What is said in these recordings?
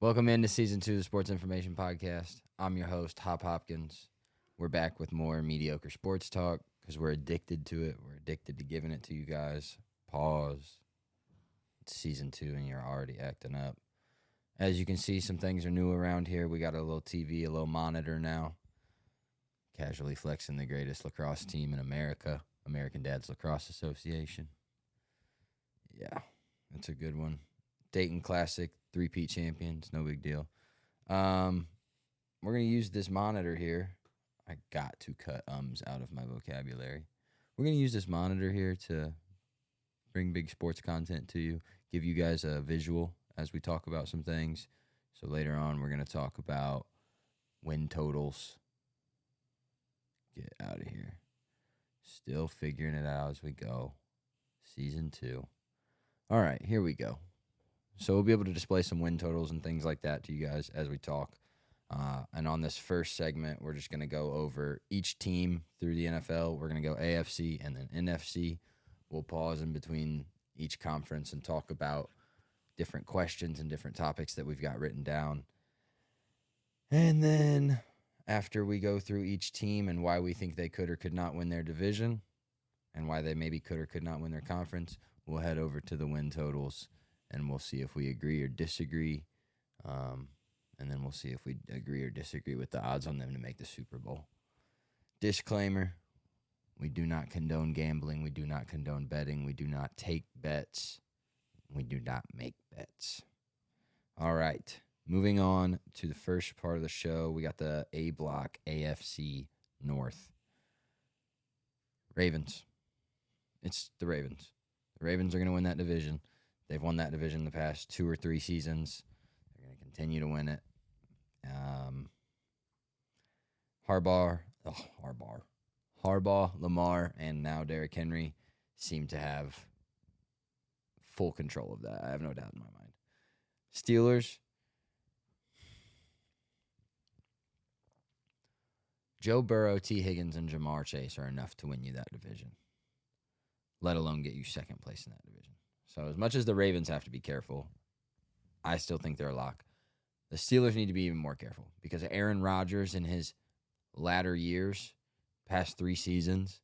Welcome into season 2 of the Sports Information Podcast. I'm your host, Hopkins. We're back with more mediocre sports talk because we're addicted to it. We're addicted to giving it to you guys. Pause. It's season 2 and you're already acting up. As you can see, some things are new around here. We got a little TV, a little monitor now. Casually flexing the greatest lacrosse team in America, American Dads Lacrosse Association. Yeah, that's a good one. Dayton Classic, 3-peat champions, no big deal. We're going to use this monitor here. I got to cut ums out of my vocabulary. We're going to use this monitor here to bring big sports content to you, give you guys a visual as we talk about some things. So later on, we're going to talk about win totals. Get out of here. Still figuring it out as we go. Season 2. All right, here we go. So we'll be able to display some win totals and things like that to you guys as we talk. And on this first segment, we're just going to go over each team through the NFL. We're going to go AFC and then NFC. We'll pause in between each conference and talk about different questions and different topics that we've got written down. And then after we go through each team and why we think they could or could not win their division and why they maybe could or could not win their conference, we'll head over to the win totals. And we'll see if we agree or disagree. And then we'll see if we agree or disagree with the odds on them to make the Super Bowl. Disclaimer, we do not condone gambling. We do not condone betting. We do not take bets. We do not make bets. All right, moving on to the first part of the show. We got the A block AFC North. Ravens. It's the Ravens. The Ravens are going to win that division. They've won that division the past 2 or 3 seasons. They're going to continue to win it. Harbaugh, Lamar, and now Derrick Henry seem to have full control of that. I have no doubt in my mind. Steelers, Joe Burrow, T. Higgins, and Jamar Chase are enough to win you that division, let alone get you second place in that division. So as much as the Ravens have to be careful, I still think they're a lock. The Steelers need to be even more careful because Aaron Rodgers in his latter years, past 3 seasons,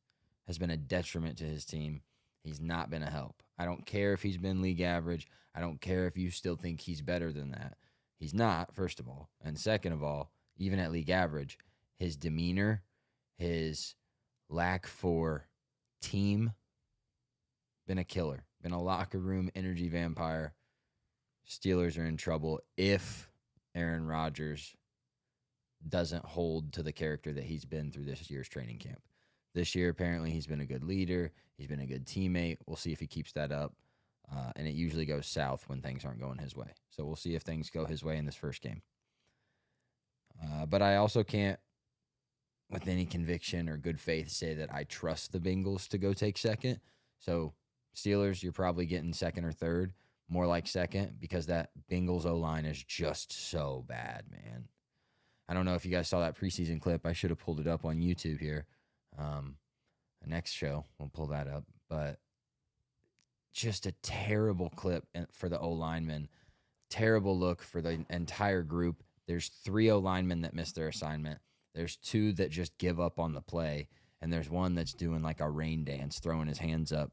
has been a detriment to his team. He's not been a help. I don't care if he's been league average. I don't care if you still think he's better than that. He's not, first of all. And second of all, even at league average, his demeanor, his lack for team, been a killer. Been a locker room energy vampire. Steelers are in trouble if Aaron Rodgers doesn't hold to the character that he's been through this year's training camp. This year, apparently, he's been a good leader. He's been a good teammate. We'll see if he keeps that up. And it usually goes south when things aren't going his way. So we'll see if things go his way in this first game. But I also can't, with any conviction or good faith, say that I trust the Bengals to go take second. So Steelers, you're probably getting second or third, more like second, because that Bengals O-line is just so bad, man. I don't know if you guys saw that preseason clip. I should have pulled it up on YouTube here. The next show, we'll pull that up. But just a terrible clip for the O-linemen. Terrible look for the entire group. There's 3 O-linemen that missed their assignment. There's 2 that just give up on the play. And there's one that's doing like a rain dance, throwing his hands up,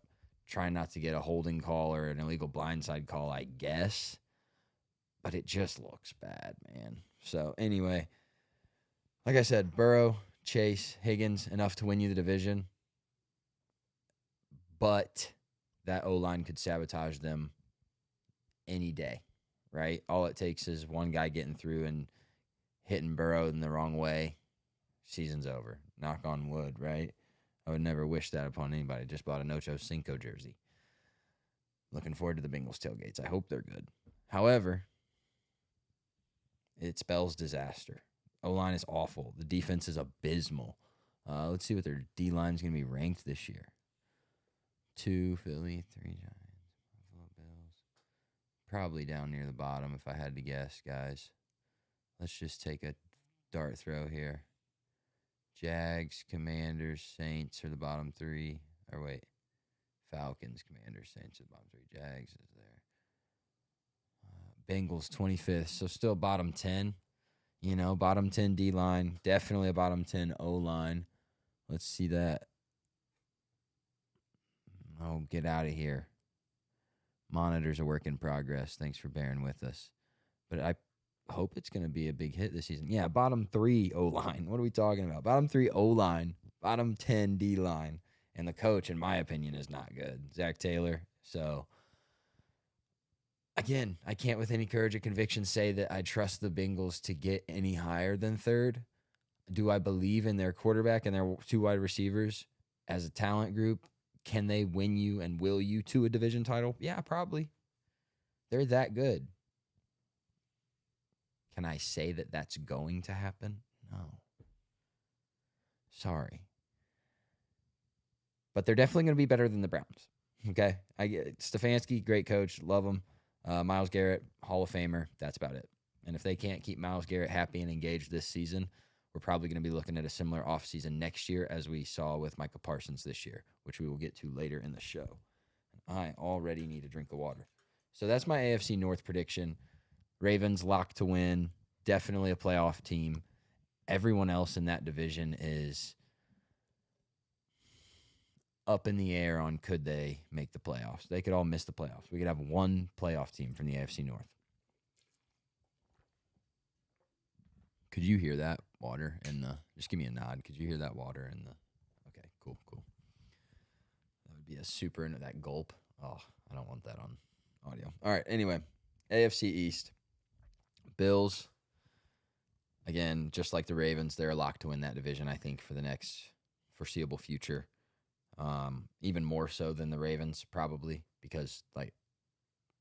trying not to get a holding call or an illegal blindside call, I guess. But it just looks bad, man. So anyway, like I said, Burrow, Chase, Higgins, enough to win you the division. But that O-line could sabotage them any day, right? All it takes is one guy getting through and hitting Burrow in the wrong way. Season's over. Knock on wood, right? I would never wish that upon anybody. Just bought a Nocho Cinco jersey. Looking forward to the Bengals tailgates. I hope they're good. However, it spells disaster. O-line is awful. The defense is abysmal. Let's see what their D-line is going to be ranked this year. 2, Philly, 3, Giants, Buffalo Bills. Probably down near the bottom if I had to guess, guys. Let's just take a dart throw here. Jags, Commanders, Saints are the bottom 3. Or wait, Falcons, Commanders, Saints are the bottom 3. Jags is there. Bengals 25th, so still bottom 10. Bottom 10 D line, definitely a bottom 10 O line. Let's see that. Oh, get out of here. Monitor's a work in progress. Thanks for bearing with us. But I hope it's going to be a big hit this season. Yeah, bottom 3 O line. What are we talking about? Bottom 3 O line, bottom 10 D line. And the coach, in my opinion, is not good. Zach Taylor. So, again, I can't with any courage or conviction say that I trust the Bengals to get any higher than third. Do I believe in their quarterback and their 2 wide receivers as a talent group? Can they win you and will you to a division title? Yeah, probably. They're that good. Can I say that that's going to happen? No. Sorry. But they're definitely going to be better than the Browns. Okay? I get Stefanski, great coach, love him. Myles Garrett, Hall of Famer. That's about it. And if they can't keep Myles Garrett happy and engaged this season, we're probably going to be looking at a similar offseason next year as we saw with Micah Parsons this year, which we will get to later in the show. I already need a drink of water. So that's my AFC North prediction. Ravens locked to win. Definitely a playoff team. Everyone else in that division is up in the air on could they make the playoffs. They could all miss the playoffs. We could have one playoff team from the AFC North. Could you hear that water in the? Just give me a nod. Could you hear that water in the? Okay, cool. That would be a super into that gulp. Oh, I don't want that on audio. All right. Anyway, AFC East. Bills. Again, just like the Ravens, they're locked to win that division, I think, for the next foreseeable future. Even more so than the Ravens, probably, because like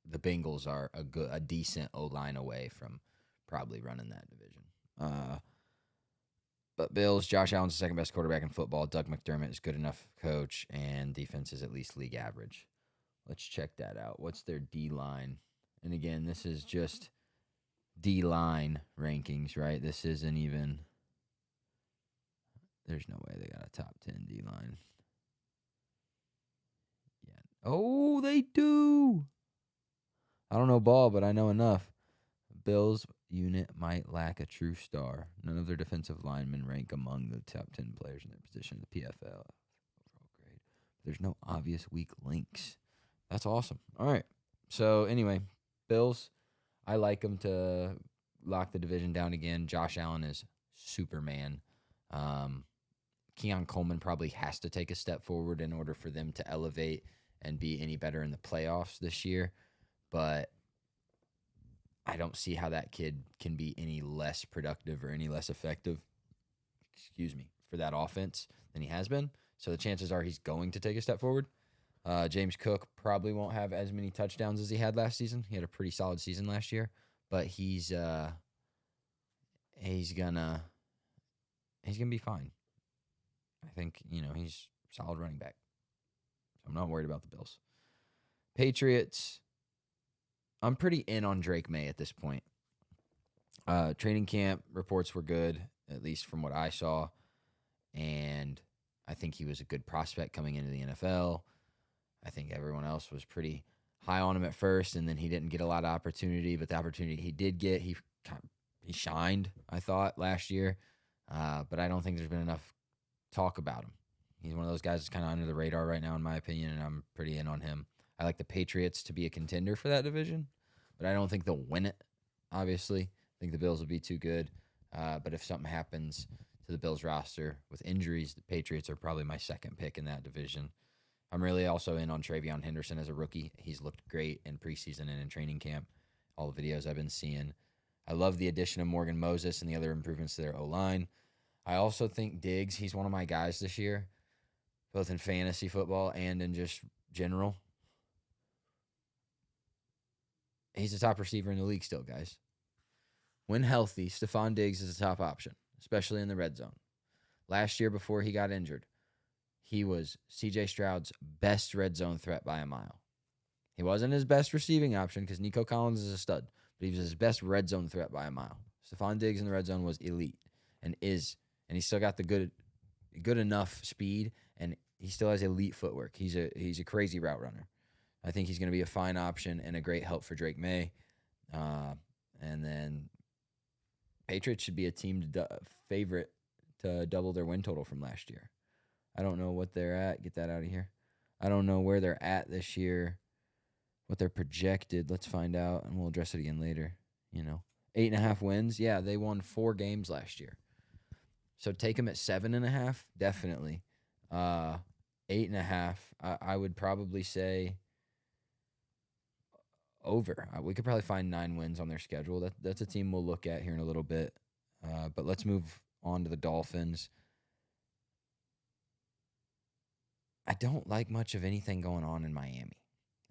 the Bengals are a decent O-line away from probably running that division. But Bills, Josh Allen's the second best quarterback in football. Doug McDermott is good enough coach, and defense is at least league average. Let's check that out. What's their D-line? And again, this is just D-line rankings, right? This isn't even... There's no way they got a top 10 D-line. Yeah. Oh, they do! I don't know ball, but I know enough. Bills unit might lack a true star. None of their defensive linemen rank among the top 10 players in their position in the PFL. Overall grade. There's no obvious weak links. That's awesome. All right. So, anyway, Bills, I like them to lock the division down again. Josh Allen is Superman. Keon Coleman probably has to take a step forward in order for them to elevate and be any better in the playoffs this year. But I don't see how that kid can be any less productive or any less effective, for that offense than he has been. So the chances are he's going to take a step forward. James Cook probably won't have as many touchdowns as he had last season. He had a pretty solid season last year, but he's gonna be fine. I think, he's a solid running back. I'm not worried about the Bills. Patriots, I'm pretty in on Drake May at this point. Training camp reports were good, at least from what I saw. And I think he was a good prospect coming into the NFL. I think everyone else was pretty high on him at first, and then he didn't get a lot of opportunity. But the opportunity he did get, he shined, I thought, last year. But I don't think there's been enough talk about him. He's one of those guys that's kind of under the radar right now, in my opinion, and I'm pretty in on him. I like the Patriots to be a contender for that division, but I don't think they'll win it, obviously. I think the Bills will be too good. But if something happens to the Bills roster with injuries, the Patriots are probably my second pick in that division. I'm really also in on Travion Henderson as a rookie. He's looked great in preseason and in training camp, all the videos I've been seeing. I love the addition of Morgan Moses and the other improvements to their O-line. I also think Diggs, he's one of my guys this year, both in fantasy football and in just general. He's the top receiver in the league still, guys. When healthy, Stephon Diggs is a top option, especially in the red zone. Last year, before he got injured, he was C.J. Stroud's best red zone threat by a mile. He wasn't his best receiving option because Nico Collins is a stud, but he was his best red zone threat by a mile. Stephon Diggs in the red zone was elite and he's still got the good enough speed, and he still has elite footwork. He's a crazy route runner. I think he's going to be a fine option and a great help for Drake May. And then Patriots should be a team favorite to double their win total from last year. I don't know what they're at. Get that out of here. I don't know where they're at this year, what they're projected. Let's find out, and we'll address it again later. 8.5 wins. Yeah, they won 4 games last year. So take them at 7.5, definitely. 8.5, I would probably say over. We could probably find 9 wins on their schedule. That's a team we'll look at here in a little bit. But let's move on to the Dolphins. I don't like much of anything going on in Miami,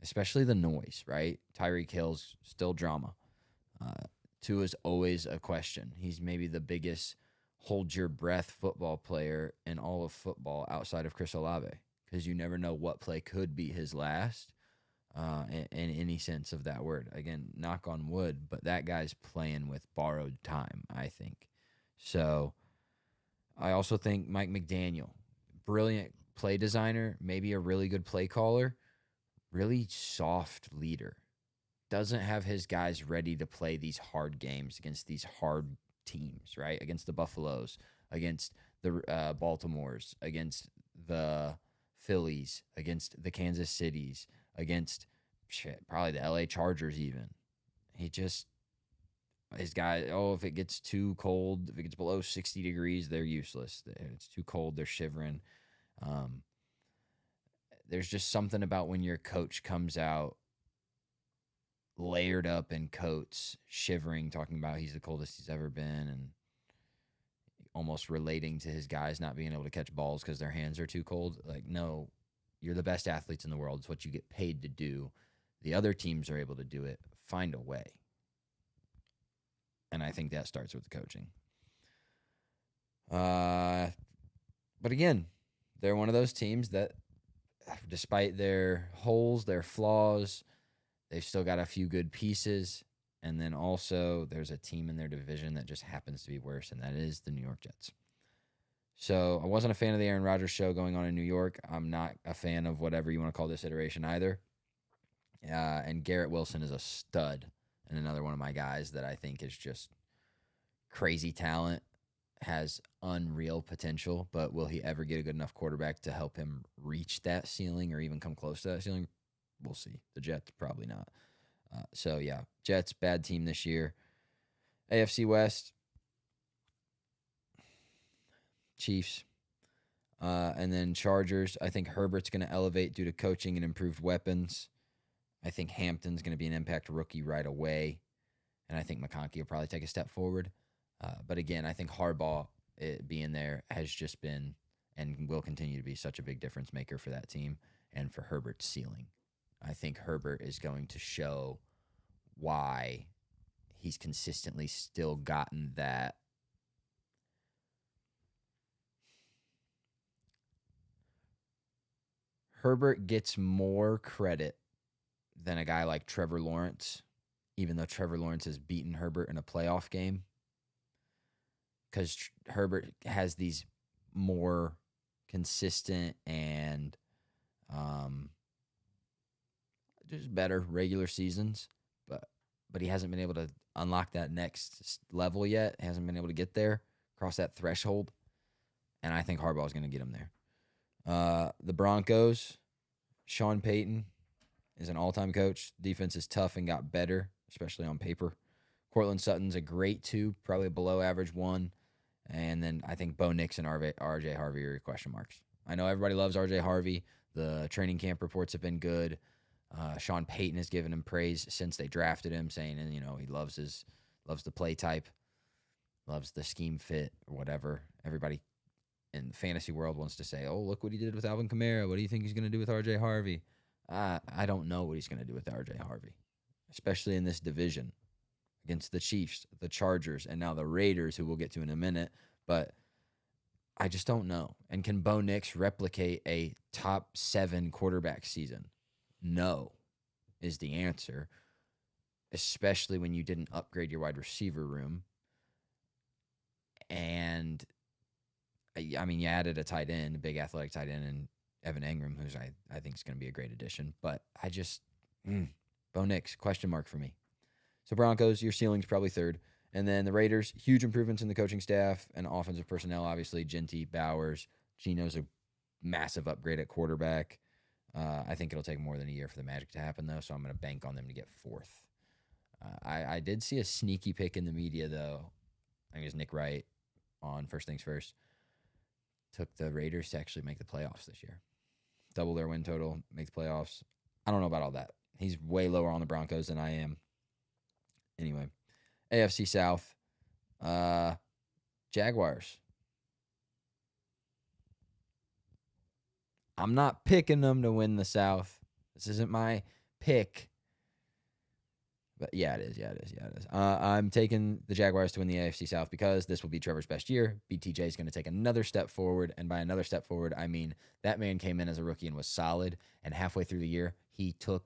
especially the noise, right? Tyreek Hill's still drama. Tua's always a question. He's maybe the biggest hold your breath football player in all of football outside of Chris Olave, because you never know what play could be his last in any sense of that word. Again, knock on wood, but that guy's playing with borrowed time, I think. So I also think Mike McDaniel, brilliant play designer, maybe a really good play caller, really soft leader. Doesn't have his guys ready to play these hard games against these hard teams, right? Against the Buffaloes, against the Baltimores, against the Phillies, against the Kansas Cities, against probably the LA Chargers even. His guys, if it gets too cold, if it gets below 60 degrees, they're useless. It's too cold, they're shivering. There's just something about when your coach comes out layered up in coats, shivering, talking about he's the coldest he's ever been, and almost relating to his guys not being able to catch balls because their hands are too cold. Like, no, you're the best athletes in the world. It's what you get paid to do. The other teams are able to do it. Find a way. And I think that starts with the coaching. But again, they're one of those teams that, despite their holes, their flaws, they've still got a few good pieces. And then also there's a team in their division that just happens to be worse, and that is the New York Jets. So I wasn't a fan of the Aaron Rodgers show going on in New York. I'm not a fan of whatever you want to call this iteration either. And Garrett Wilson is a stud and another one of my guys that I think is just crazy talent, has unreal potential, but will he ever get a good enough quarterback to help him reach that ceiling or even come close to that ceiling? We'll see. The Jets, probably not. So, yeah, Jets, bad team this year. AFC West, Chiefs, and then Chargers. I think Herbert's going to elevate due to coaching and improved weapons. I think Hampton's going to be an impact rookie right away, and I think McConkey will probably take a step forward. But again, I think Harbaugh being there has just been and will continue to be such a big difference maker for that team and for Herbert's ceiling. I think Herbert is going to show why he's consistently still gotten that Herbert gets more credit than a guy like Trevor Lawrence, even though Trevor Lawrence has beaten Herbert in a playoff game, because Herbert has these more consistent and just better regular seasons, but he hasn't been able to unlock that next level yet. He hasn't been able to get there, cross that threshold, and I think Harbaugh is going to get him there. The Broncos, Sean Payton is an all-time coach. Defense is tough and got better, especially on paper. Cortland Sutton's a great 2, probably a below-average 1. And then I think Bo Nix and R.J. Harvey are question marks. I know everybody loves R.J. Harvey. The training camp reports have been good. Sean Payton has given him praise since they drafted him, saying, and he loves the play type, loves the scheme fit or whatever. Everybody in the fantasy world wants to say, oh, look what he did with Alvin Kamara. What do you think he's going to do with R.J. Harvey? I don't know what he's going to do with R.J. Harvey, especially in this division against the Chiefs, the Chargers, and now the Raiders, who we'll get to in a minute. But I just don't know. And can Bo Nix replicate a top 7 quarterback season? No is the answer, especially when you didn't upgrade your wide receiver room. And, I mean, you added a tight end, a big athletic tight end, and Evan Engram, who's I think is going to be a great addition. But I just, Bo Nix, question mark for me. So Broncos, your ceiling's probably third. And then the Raiders, huge improvements in the coaching staff and offensive personnel. Obviously, Genty, Bowers, Geno's a massive upgrade at quarterback. I think it'll take more than a year for the magic to happen, though, so I'm going to bank on them to get fourth. I did see a sneaky pick in the media, though. I think it was Nick Wright on First Things First. Took the Raiders to actually make the playoffs this year. Double their win total, make the playoffs. I don't know about all that. He's way lower on the Broncos than I am. Anyway, AFC South, Jaguars. I'm not picking them to win the South. This isn't my pick. But yeah, it is. I'm taking the Jaguars to win the AFC South because this will be Trevor's best year. BTJ is going to take another step forward. And by another step forward, I mean that man came in as a rookie and was solid. And halfway through the year, he took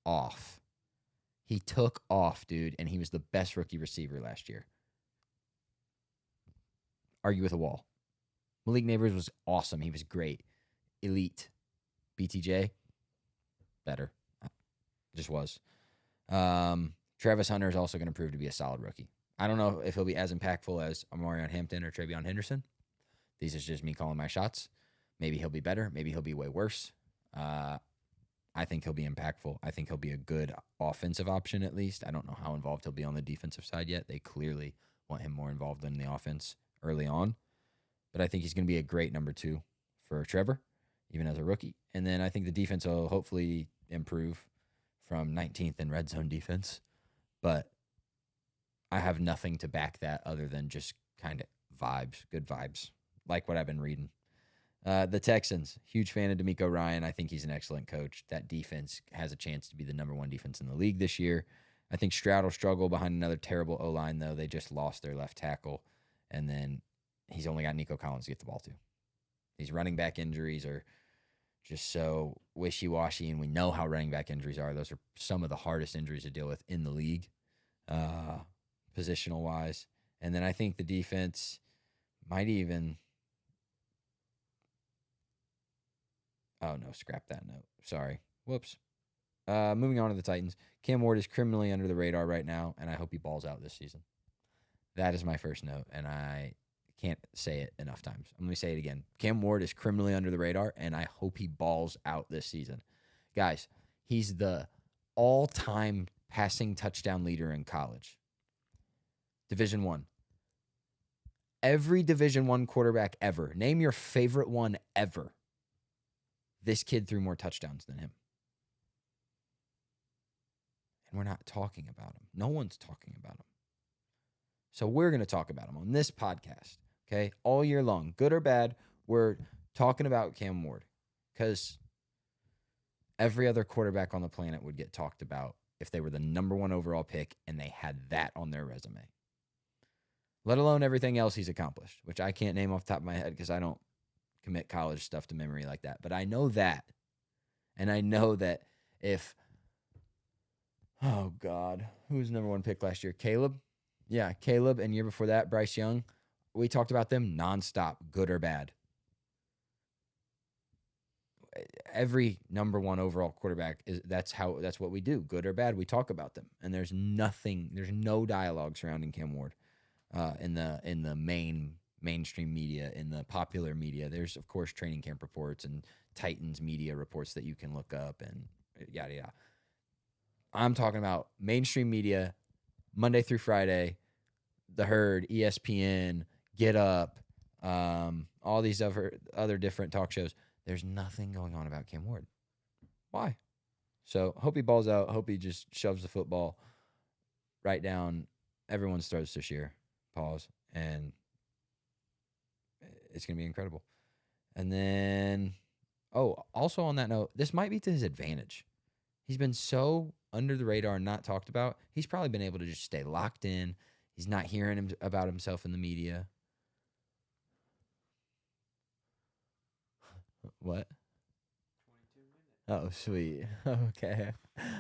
off. He took off, dude. And he was the best rookie receiver last year. Argue with a wall. Malik Neighbors was awesome. He was great. Elite. BTJ, better. Just was. Travis Hunter is also going to prove to be a solid rookie. I don't know if he'll be as impactful as Amarion Hampton or Travion Henderson. These is just me calling my shots. Maybe he'll be better. Maybe he'll be way worse. I think he'll be impactful. I think he'll be a good offensive option at least. I don't know how involved he'll be on the defensive side yet. They clearly want him more involved in the offense early on. But I think he's going to be a great number 2 for Trevor, even as a rookie. And then I think the defense will hopefully improve from 19th in red zone defense. But I have nothing to back that other than just kind of vibes, good vibes, like what I've been reading. The Texans, huge fan of D'Amico Ryan. I think he's an excellent coach. That defense has a chance to be the number 1 defense in the league this year. I think Stroud will struggle behind another terrible O-line, though. They just lost their left tackle, and then he's only got Nico Collins to get the ball to. These running back injuries are just so wishy-washy, and we know how running back injuries are. Those are some of the hardest injuries to deal with in the league, positional-wise. And then I think the defense might even... Oh, no, scrap that note. Sorry. Whoops. Moving on to the Titans. Cam Ward is criminally under the radar right now, and I hope he balls out this season. That is my first note, and I can't say it enough times. I'm going to say it again. Cam Ward is criminally under the radar, and I hope he balls out this season. Guys, he's the all-time passing touchdown leader in college. Division I. Every Division I quarterback ever. Name your favorite one ever. This kid threw more touchdowns than him. And we're not talking about him. No one's talking about him. So we're going to talk about him on this podcast, okay? All year long, good or bad, we're talking about Cam Ward because every other quarterback on the planet would get talked about if they were the number 1 overall pick and they had that on their resume. Let alone everything else he's accomplished, which I can't name off the top of my head because I don't commit college stuff to memory like that. But I know that. And I know that if, oh God, who was the number 1 pick last year? Caleb? Yeah, Caleb. And year before that, Bryce Young. We talked about them nonstop, good or bad. Every number 1 overall quarterback that's what we do, good or bad. We talk about them. And there's no dialogue surrounding Cam Ward in the mainstream media, in the popular media. There's, of course, training camp reports and Titans media reports that you can look up and yada, yada. I'm talking about mainstream media, Monday through Friday, The Herd, ESPN, Get Up, all these other different talk shows. There's nothing going on about Cam Ward. Why? So hope he balls out. Hope he just shoves the football right down everyone's throats this year. Pause. And it's going to be incredible. And then, also on that note, this might be to his advantage. He's been so under the radar and not talked about. He's probably been able to just stay locked in. He's not hearing about himself in the media. What? 22 minutes. Oh, sweet. Okay.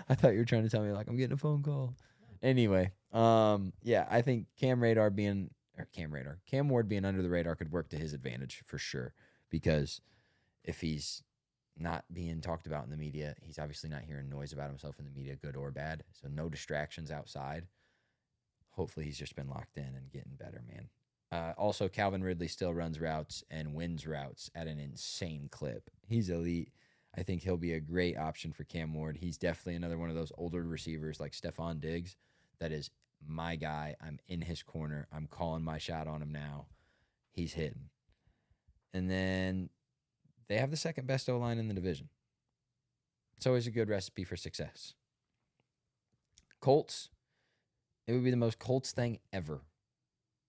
I thought you were trying to tell me, like, I'm getting a phone call. Anyway, yeah, I think Cam Ward being under the radar could work to his advantage for sure. Because if he's not being talked about in the media. He's obviously not hearing noise about himself in the media, good or bad. So no distractions outside. Hopefully he's just been locked in and getting better, man. Also, Calvin Ridley still runs routes and wins routes at an insane clip. He's elite. I think he'll be a great option for Cam Ward. He's definitely another one of those older receivers like Stephon Diggs that is my guy. I'm in his corner. I'm calling my shot on him now. He's hitting. And then they have the second best O-line in the division. It's always a good recipe for success. Colts, it would be the most Colts thing ever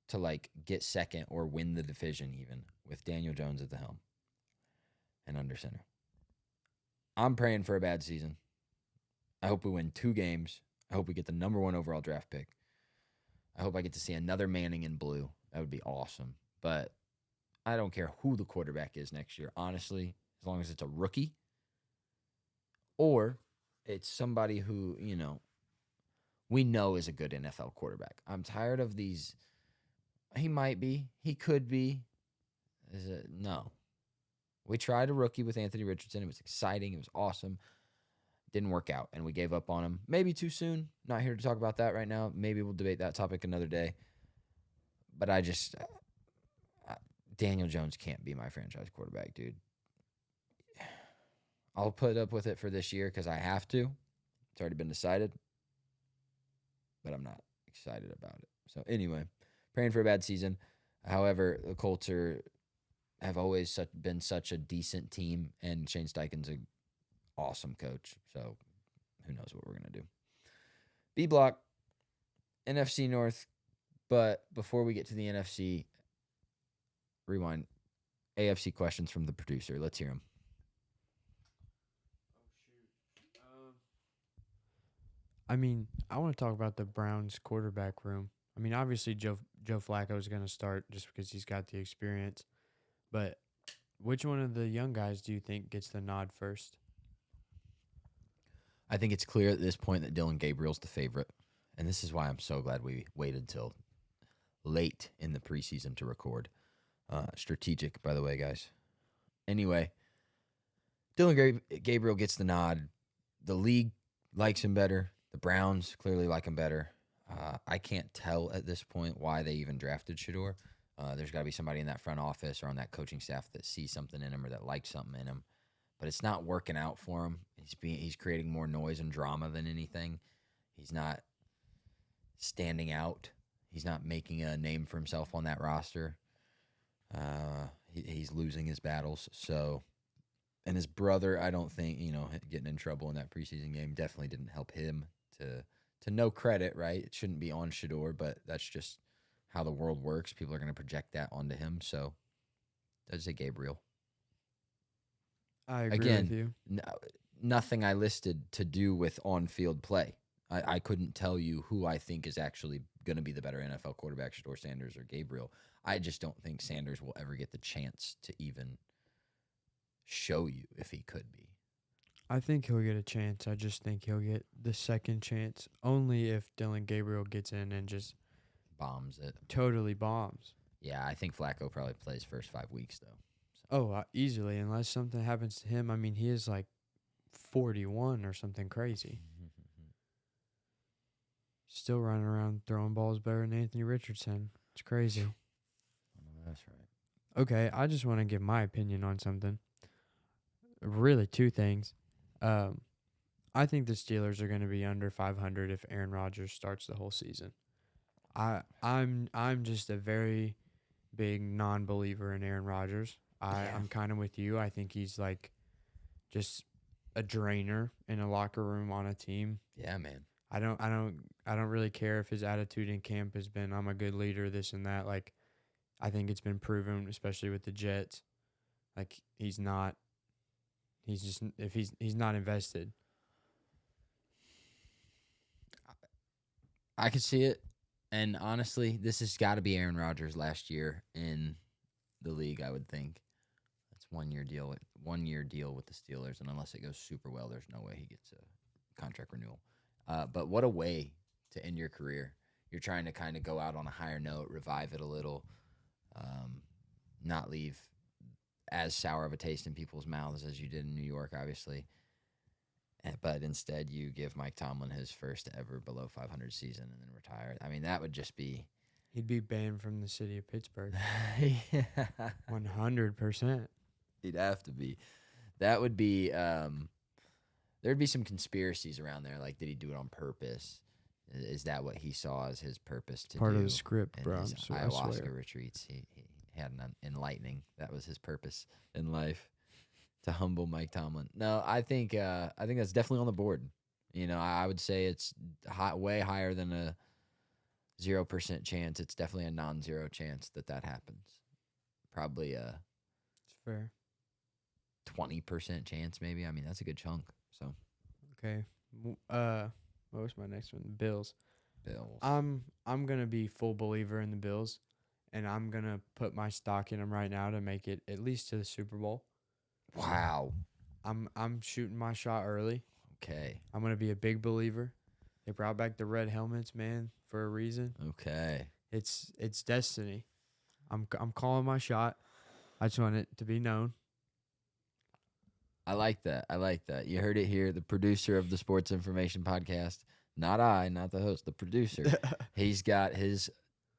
to like get second or win the division even with Daniel Jones at the helm and under center. I'm praying for a bad season. I hope we win 2 games. I hope we get the number 1 overall draft pick. I hope I get to see another Manning in blue. That would be awesome. But I don't care who the quarterback is next year, honestly, as long as it's a rookie or it's somebody who, we know is a good NFL quarterback. I'm tired of these. He might be. He could be. No. We tried a rookie with Anthony Richardson. It was exciting. It was awesome. Didn't work out, and we gave up on him. Maybe too soon. Not here to talk about that right now. Maybe we'll debate that topic another day. But Daniel Jones can't be my franchise quarterback, dude. I'll put up with it for this year because I have to. It's already been decided. But I'm not excited about it. So anyway, praying for a bad season. However, the Colts have always been such a decent team, and Shane Steichen's an awesome coach. So who knows what we're going to do. B block, NFC North. But before we get to the NFC, rewind. AFC questions from the producer. Let's hear them. I want to talk about the Browns quarterback room. Obviously Joe Flacco is going to start just because he's got the experience. But which one of the young guys do you think gets the nod first? I think it's clear at this point that Dylan Gabriel's the favorite. And this is why I'm so glad we waited till late in the preseason to record. Strategic, by the way, guys. Anyway, Dylan Gabriel gets the nod. The league likes him better. The Browns clearly like him better. I can't tell at this point why they even drafted Shedeur. There's got to be somebody in that front office or on that coaching staff that sees something in him or that likes something in him. But it's not working out for him. He's creating more noise and drama than anything. He's not standing out. He's not making a name for himself on that roster. He's losing his battles. So, and his brother, I don't think, getting in trouble in that preseason game definitely didn't help him to no credit, right? It shouldn't be on Shedeur, but that's just how the world works. People are going to project that onto him. So, I'd say Gabriel. I agree Again, with you. Nothing I listed to do with on-field play. I couldn't tell you who I think is actually going to be the better NFL quarterback, Shedeur Sanders or Gabriel. I just don't think Sanders will ever get the chance to even show you if he could be. I think he'll get a chance. I just think he'll get the second chance only if Dylan Gabriel gets in and just bombs it. Totally bombs. Yeah, I think Flacco probably plays first 5 weeks, though. So. Oh, easily, unless something happens to him. He is like 41 or something crazy. Still running around throwing balls better than Anthony Richardson. It's crazy. That's right. Okay, I just want to give my opinion on something. Really, 2 things. I think the Steelers are going to be under 500 if Aaron Rodgers starts the whole season. I'm just a very big non-believer in Aaron Rodgers. I'm kind of with you. I think he's like just a drainer in a locker room on a team. Yeah, man. I don't really care if his attitude in camp has been I'm a good leader, this and that. Like, I think it's been proven, especially with the Jets. Like, he's not. He's just he's not invested. I could see it, and honestly, this has got to be Aaron Rodgers' last year in the league. I would think that's 1 year deal with the Steelers, and unless it goes super well, there's no way he gets a contract renewal. But what a way to end your career. You're trying to kind of go out on a higher note, revive it a little, not leave as sour of a taste in people's mouths as you did in New York, obviously. But instead, you give Mike Tomlin his first ever below 500 season and then retire. I mean, that would just be. He'd be banned from the city of Pittsburgh. Yeah. 100%. He'd have to be. That would be. There'd be some conspiracies around there. Like, did he do it on purpose? Is that what he saw as his purpose to Part do? of the script, in bro. his I ayahuasca swear. retreats, he had an enlightening. That was his purpose in life, to humble Mike Tomlin. No, I think that's definitely on the board. You know, I would say it's way higher than a 0% chance. It's definitely a non-zero chance that happens. Probably a It's fair. 20% chance, maybe. I mean, that's a good chunk. So, Okay. What was my next one? Bills. Bills. I'm gonna be full believer in the Bills, and I'm gonna put my stock in them right now to make it at least to the Super Bowl. Wow. I'm shooting my shot early. Okay. I'm gonna be a big believer. They brought back the red helmets, man, for a reason. Okay. It's destiny. I'm calling my shot. I just want it to be known. I like that. You heard it here. The producer of the Sports Information Podcast, not the host, the producer. He's got his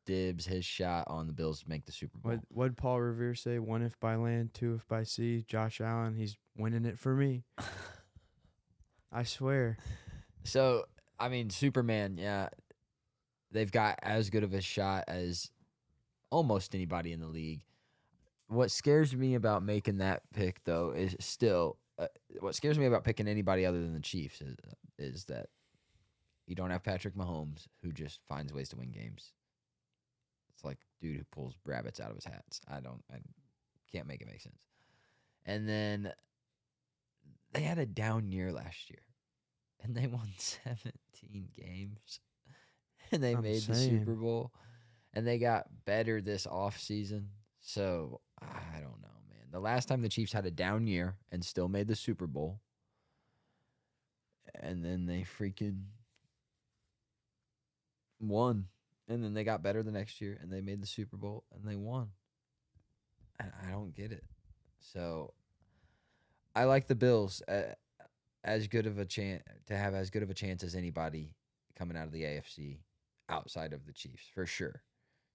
dibs, his shot on the Bills to make the Super Bowl. What'd Paul Revere say? 1 if by land, 2 if by sea. Josh Allen, he's winning it for me. I swear. So, I mean, Superman, yeah, they've got as good of a shot as almost anybody in the league. What scares me about making that pick, though, is still what scares me about picking anybody other than the Chiefs is that you don't have Patrick Mahomes, who just finds ways to win games. It's like dude who pulls rabbits out of his hats. I can't make it make sense. And then they had a down year last year, and they won 17 games, and they made the Super Bowl, and they got better this offseason. So, I don't know, man. The last time the Chiefs had a down year and still made the Super Bowl, and then they freaking won. And then they got better the next year, and they made the Super Bowl, and they won. I don't get it. So, I like the Bills as good of a chance to have as good of a chance as anybody coming out of the AFC outside of the Chiefs, for sure.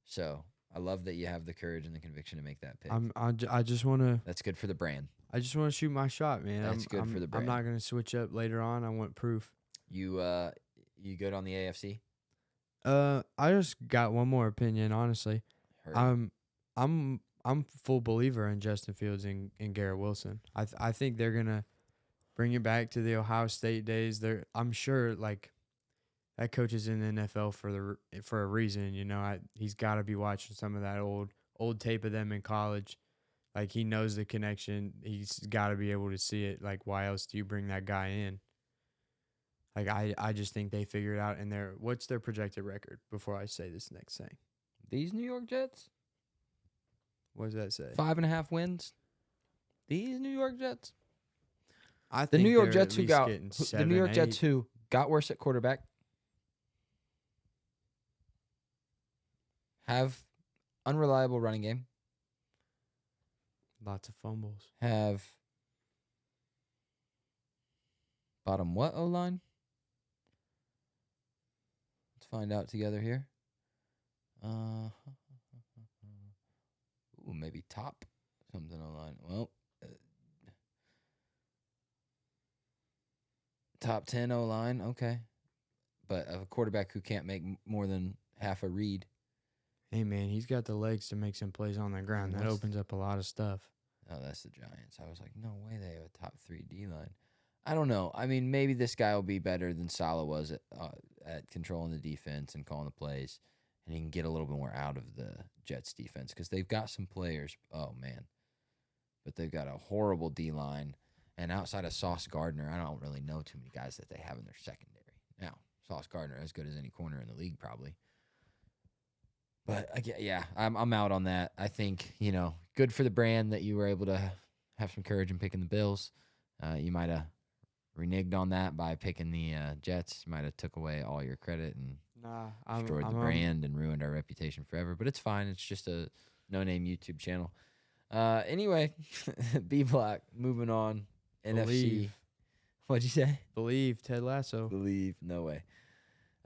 So, I love that you have the courage and the conviction to make that pick. I just want to. That's good for the brand. I just want to shoot my shot, man. That's good for the brand. I'm not gonna switch up later on. I want proof. You good on the AFC? I just got one more opinion, honestly. Heard. I'm full believer in Justin Fields and Garrett Wilson. I think they're gonna bring it back to the Ohio State days. I'm sure like that coach is in the NFL for a reason. You know, he's got to be watching some of that old tape of them in college. Like he knows the connection. He's got to be able to see it. Like why else do you bring that guy in? Like I just think they figure it out. And what's their projected record? Before I say this next thing, These New York Jets? what does that say? 5.5 wins. These New York Jets? I The think New York they're Jets at least getting the New York 7, Jets 8. who got worse at quarterback have unreliable running game, Lots of fumbles. have bottom what O-line? Let's find out together here. Ooh, maybe top something O-line. Well, top 10 O-line, okay. But a quarterback who can't make more than half a read. Hey, man, he's got the legs to make some plays on the ground. That opens up a lot of stuff. Oh, that's the Giants. I was like, no way they have a top 3 D-line. I don't know. I mean, maybe this guy will be better than Saleh was at controlling the defense and calling the plays, and he can get a little bit more out of the Jets defense because they've got some players. Oh, man. But they've got a horrible D-line, and outside of Sauce Gardner, I don't really know too many guys that they have in their secondary. Now, Sauce Gardner as good as any corner in the league probably. But, yeah, I'm out on that. I think, good for the brand that you were able to have some courage in picking the Bills. You might have reneged on that by picking the Jets. You might have took away all your credit and destroyed the brand and ruined our reputation forever. But it's fine. It's just a no-name YouTube channel. Anyway, B block. Moving on. NFC. Believe. What'd you say? Believe Ted Lasso. Believe. No way.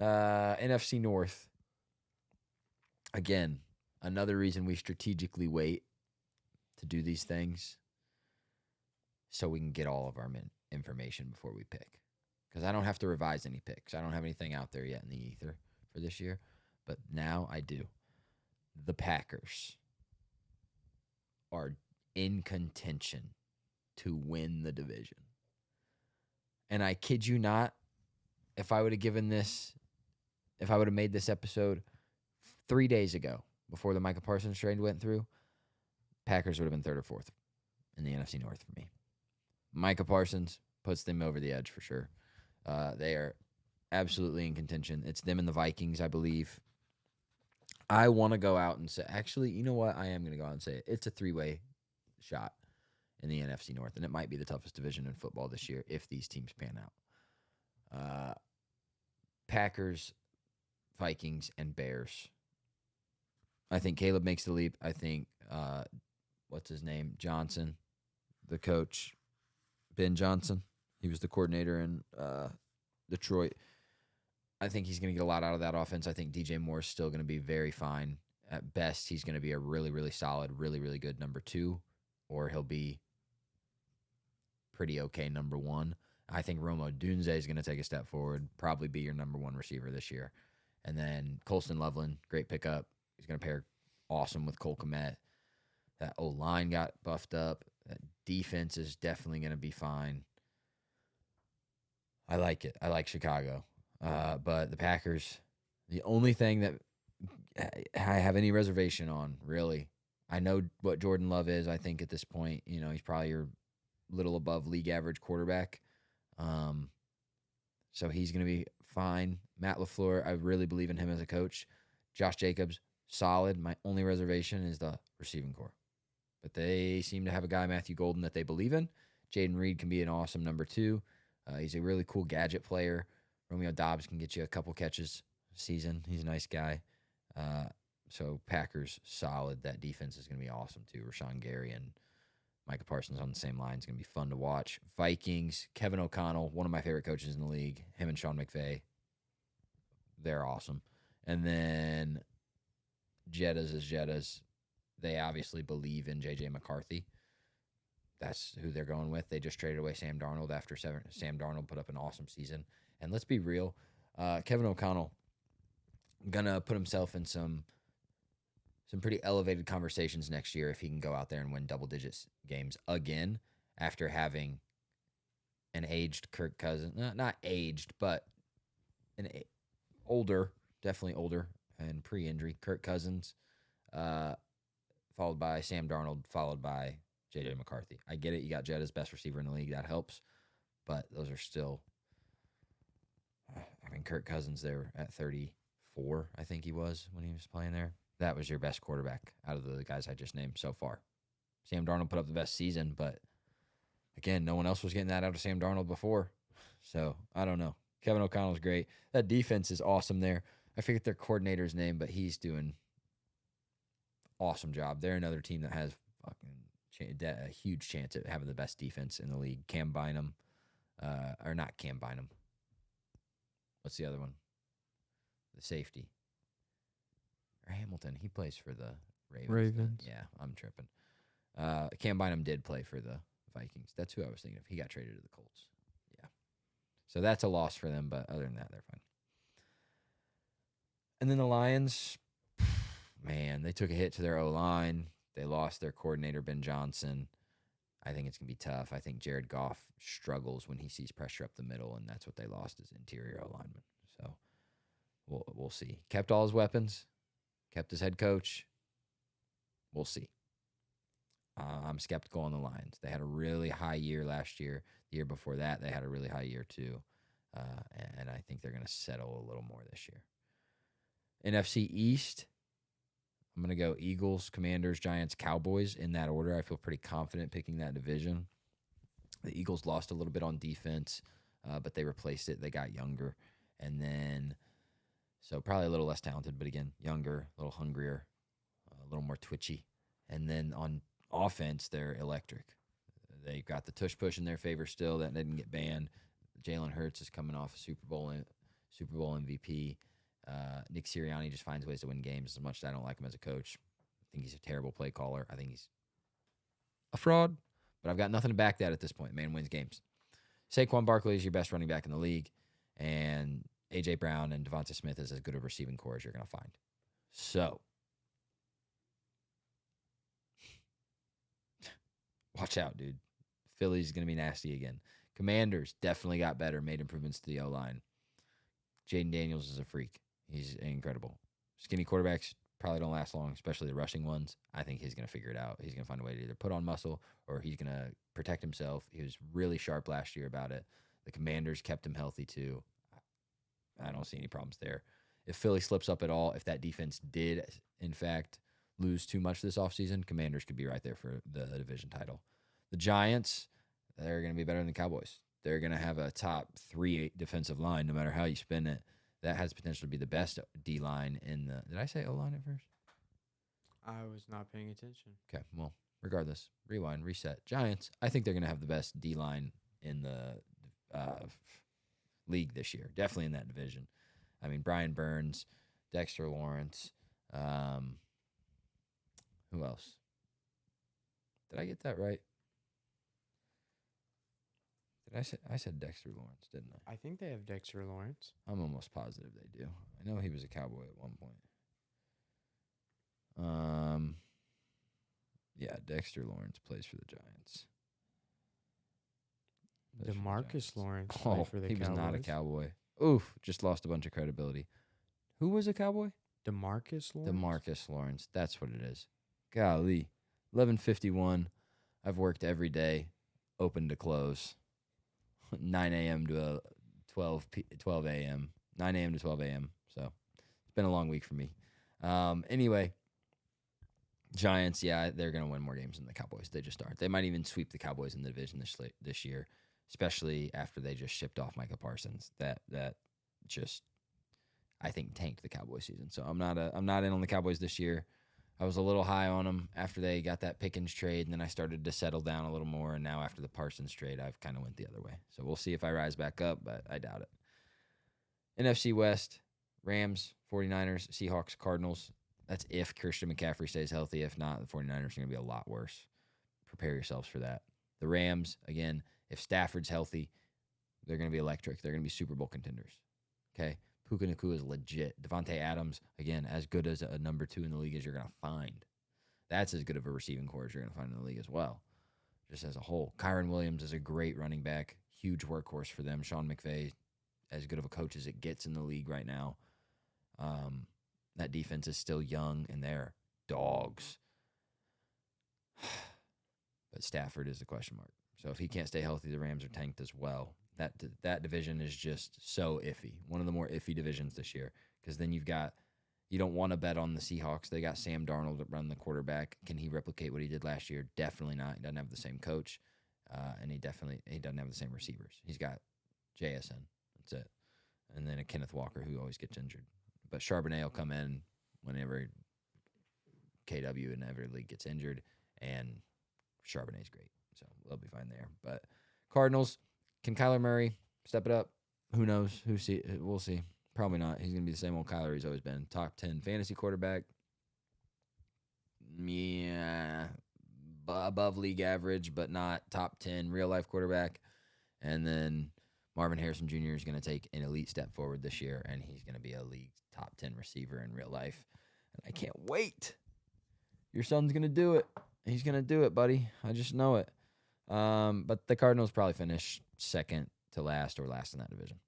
NFC North. Again, another reason we strategically wait to do these things so we can get all of our information before we pick. Because I don't have to revise any picks. I don't have anything out there yet in the ether for this year. But now I do. The Packers are in contention to win the division. And I kid you not, if I would have made this episode 3 days ago before the Micah Parsons trade went through, Packers would have been third or fourth in the NFC North for me. Micah Parsons puts them over the edge for sure. They are absolutely in contention. It's them and the Vikings, I believe. I want to go out and say, actually, you know what? I am going to go out and say it. It's a three-way shot in the NFC North, and it might be the toughest division in football this year if these teams pan out. Packers, Vikings, and Bears. I think Caleb makes the leap. I think, what's his name? Johnson, the coach, Ben Johnson. He was the coordinator in Detroit. I think he's going to get a lot out of that offense. I think DJ Moore is still going to be very fine. At best, he's going to be a really, really solid, really, really good number 2, or he'll be pretty okay number 1. I think Roma Odunze is going to take a step forward, probably be your number 1 receiver this year. And then Colston Loveland, great pickup. He's going to pair awesome with Cole Kmet. That O-line got buffed up. That defense is definitely going to be fine. I like it. I like Chicago. But the Packers, the only thing that I have any reservation on, really, I know what Jordan Love is. I think at this point, he's probably your little above league average quarterback. So he's going to be fine. Matt LaFleur, I really believe in him as a coach. Josh Jacobs, solid. My only reservation is the receiving core. But they seem to have a guy, Matthew Golden, that they believe in. Jaden Reed can be an awesome number 2. He's a really cool gadget player. Romeo Dobbs can get you a couple catches a season. He's a nice guy. So Packers, solid. That defense is going to be awesome too. Rashawn Gary and Micah Parsons on the same line is going to be fun to watch. Vikings, Kevin O'Connell, one of my favorite coaches in the league. Him and Sean McVay, they're awesome. And then Jettas is Jettas. They obviously believe in J.J. McCarthy. That's who they're going with. They just traded away Sam Darnold after Sam Darnold put up an awesome season. And let's be real, Kevin O'Connell gonna put himself in some pretty elevated conversations next year if he can go out there and win double-digit games again after having an aged Kirk Cousins. Not aged, but definitely older and pre-injury Kirk Cousins, followed by Sam Darnold, followed by J.J. McCarthy. I get it. You got Jett as best receiver in the league. That helps. But those are still... Kirk Cousins there at 34, I think he was when he was playing there. That was your best quarterback out of the guys I just named so far. Sam Darnold put up the best season, but again, no one else was getting that out of Sam Darnold before. So, I don't know. Kevin O'Connell's great. That defense is awesome there. I forget their coordinator's name, but he's doing awesome job. They're another team that has a huge chance at having the best defense in the league. Cam Bynum, or not Cam Bynum. What's the other one? The safety. Or Hamilton. He plays for the Ravens. Yeah, I'm tripping. Cam Bynum did play for the Vikings. That's who I was thinking of. He got traded to the Colts. Yeah. So that's a loss for them, but other than that, they're fine. And then the Lions, man, they took a hit to their O-line. They lost their coordinator, Ben Johnson. I think it's going to be tough. I think Jared Goff struggles when he sees pressure up the middle, and that's what they lost is interior alignment. So we'll see. Kept all his weapons, kept his head coach. We'll see. I'm skeptical on the Lions. They had a really high year last year. The year before that, they had a really high year too. And I think they're going to settle a little more this year. NFC East, I'm going to go Eagles, Commanders, Giants, Cowboys in that order. I feel pretty confident picking that division. The Eagles lost a little bit on defense, but they replaced it. They got younger. And then, so probably a little less talented, but again, younger, a little hungrier, a little more twitchy. And then on offense, they're electric. They've got the tush push in their favor still. That didn't get banned. Jalen Hurts is coming off a Super Bowl MVP. Nick Sirianni just finds ways to win games. As much as I don't like him as a coach, I think he's a terrible play caller. I think he's a fraud, but I've got nothing to back that at this point. Man wins games. Saquon Barkley is your best running back in the league, and A.J. Brown and Devonta Smith is as good a receiving core as you're going to find. So, watch out, dude. Philly's going to be nasty again. Commanders definitely got better, made improvements to the O-line. Jaden Daniels is a freak. He's incredible. Skinny quarterbacks probably don't last long, especially the rushing ones. I think he's going to figure it out. He's going to find a way to either put on muscle or he's going to protect himself. He was really sharp last year about it. The Commanders kept him healthy too. I don't see any problems there. If Philly slips up at all, if that defense did, in fact, lose too much this offseason, Commanders could be right there for the division title. The Giants, they're going to be better than the Cowboys. They're going to have a top 3 defensive line, no matter how you spin it. That has potential to be the best D-line in the... Did I say O-line at first? I was not paying attention. Okay, well, regardless, rewind, reset. Giants, I think they're going to have the best D-line in the league this year. Definitely in that division. I mean, Brian Burns, Dexter Lawrence. Who else? Did I get that right? I said Dexter Lawrence, didn't I? I think they have Dexter Lawrence. I'm almost positive they do. I know he was a Cowboy at one point. Yeah, Dexter Lawrence plays for the Giants. DeMarcus Lawrence played for the he Cowboys. was not a Cowboy. Oof, just lost a bunch of credibility. Who was a Cowboy? DeMarcus Lawrence? DeMarcus Lawrence. That's what it is. Golly. 11:51. I've worked every day, open to close. 9 a.m. to 12 a.m. 9 a.m. to 12 a.m. So it's been a long week for me. Anyway, Giants, yeah, they're going to win more games than the Cowboys. They just are. They might even sweep the Cowboys in the division this year, especially after they just shipped off Micah Parsons. That just, I think, tanked the Cowboys season. So I'm not in on the Cowboys this year. I was a little high on them after they got that Pickens trade, and then I started to settle down a little more, and now after the Parsons trade, I've kind of went the other way. So we'll see if I rise back up, but I doubt it. NFC West, Rams, 49ers, Seahawks, Cardinals. That's if Christian McCaffrey stays healthy. If not, the 49ers are going to be a lot worse. Prepare yourselves for that. The Rams, again, if Stafford's healthy, they're going to be electric. They're going to be Super Bowl contenders. Okay? Puka Nacua is legit. Devontae Adams, again, as good as a number 2 in the league as you're going to find. That's as good of a receiving core as you're going to find in the league as well, just as a whole. Kyron Williams is a great running back, huge workhorse for them. Sean McVay, as good of a coach as it gets in the league right now. That defense is still young, and they're dogs. But Stafford is the question mark. So if he can't stay healthy, the Rams are tanked as well. That division is just so iffy. One of the more iffy divisions this year, because then you don't want to bet on the Seahawks. They got Sam Darnold to run the quarterback. Can he replicate what he did last year? Definitely not. He doesn't have the same coach, and he doesn't have the same receivers. He's got JSN. That's it. And then a Kenneth Walker who always gets injured. But Charbonnet will come in whenever KW in every league gets injured, and Charbonnet's great. So they'll be fine there. But Cardinals, can Kyler Murray step it up? Who knows? We'll see. Probably not. He's going to be the same old Kyler he's always been. Top 10 fantasy quarterback. Yeah, above league average, but not top 10 real-life quarterback. And then Marvin Harrison Jr. is going to take an elite step forward this year, and he's going to be a league top 10 receiver in real life. And I can't wait. Your son's going to do it. He's going to do it, buddy. I just know it. But the Cardinals probably finish second to last or last in that division.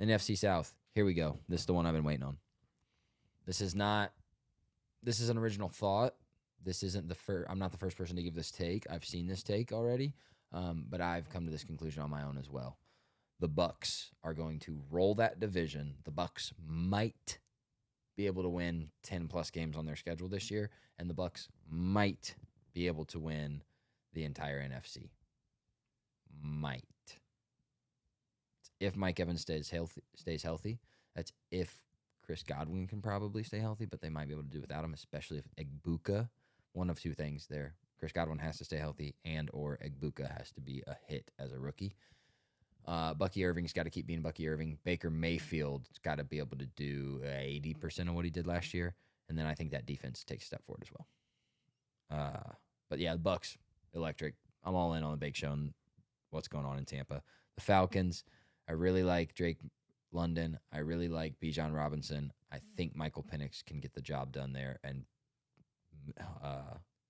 NFC South. Here we go. This is the one I've been waiting on. This is an original thought. This isn't the first. I'm not the first person to give this take. I've seen this take already, but I've come to this conclusion on my own as well. The Bucks are going to roll that division. The Bucks might be able to win 10-plus games on their schedule this year, and the Bucks might be able to win the entire NFC. Might. If Mike Evans stays healthy. That's if Chris Godwin can probably stay healthy, but they might be able to do without him, especially if Egbuka one of two things there. Chris Godwin has to stay healthy, and or Egbuka has to be a hit as a rookie. Bucky Irving's got to keep being Bucky Irving. Baker Mayfield's got to be able to do 80% of what he did last year, and then I think that defense takes a step forward as well. But yeah, the Bucks, electric. I'm all in on the Big Show and what's going on in Tampa. The Falcons, I really like Drake London. I really like Bijan Robinson. I think Michael Penix can get the job done there and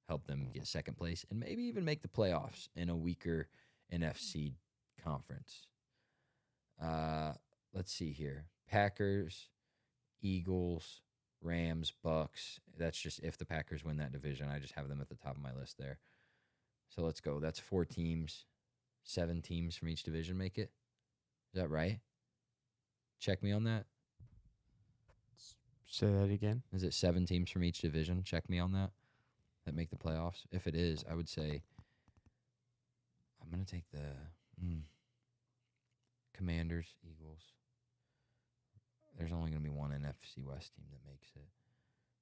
help them get second place and maybe even make the playoffs in a weaker NFC conference. Let's see here. Packers, Eagles, Rams, Bucks. That's just if the Packers win that division. I just have them at the top of my list there. So let's go. That's 4 teams. 7 teams from each division make it. Is that right? Check me on that. Say that again. Is it 7 teams from each division? Check me on that. That make the playoffs. If it is, I would say I'm going to take the Commanders, Eagles. There's only going to be one NFC West team that makes it.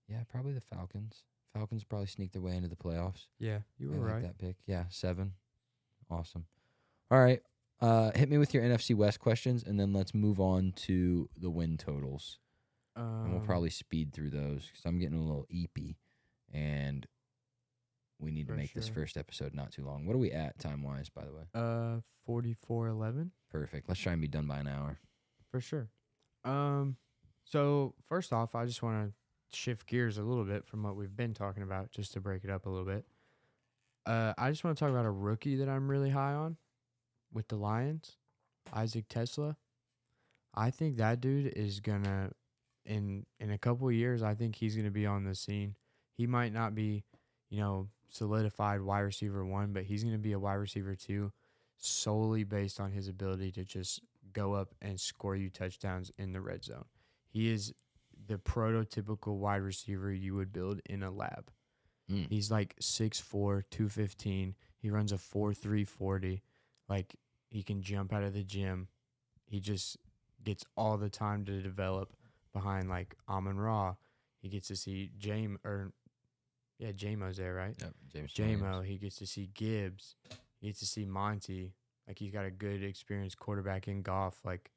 Yeah, probably the Falcons. Falcons probably sneak their way into the playoffs. Yeah, you were I like right. that pick. Yeah, 7. Awesome. All right. Hit me with your NFC West questions, and then let's move on to the win totals. And we'll probably speed through those because I'm getting a little eepy, and we need to make this first episode not too long. What are we at time-wise, by the way? 44:11. Perfect. Let's try and be done by an hour. For sure. So first off, I just want to shift gears a little bit from what we've been talking about, just to break it up a little bit. I just want to talk about a rookie that I'm really high on with the Lions, Isaac Tesla. I think that dude is gonna, in a couple of years, I think he's gonna be on the scene. He might not be, solidified wide receiver 1, but he's gonna be a wide receiver 2, solely based on his ability to just go up and score you touchdowns in the red zone. He is the prototypical wide receiver you would build in a lab. He's like 6'4", 215. He runs a 4.3 40. Like, he can jump out of the gym. He just gets all the time to develop behind, like, Amon-Ra. He gets to see Jamo's there, right? Yep, Jamo. He gets to see Gibbs. He gets to see Monty. Like, he's got a good, experienced quarterback in Goff. Like,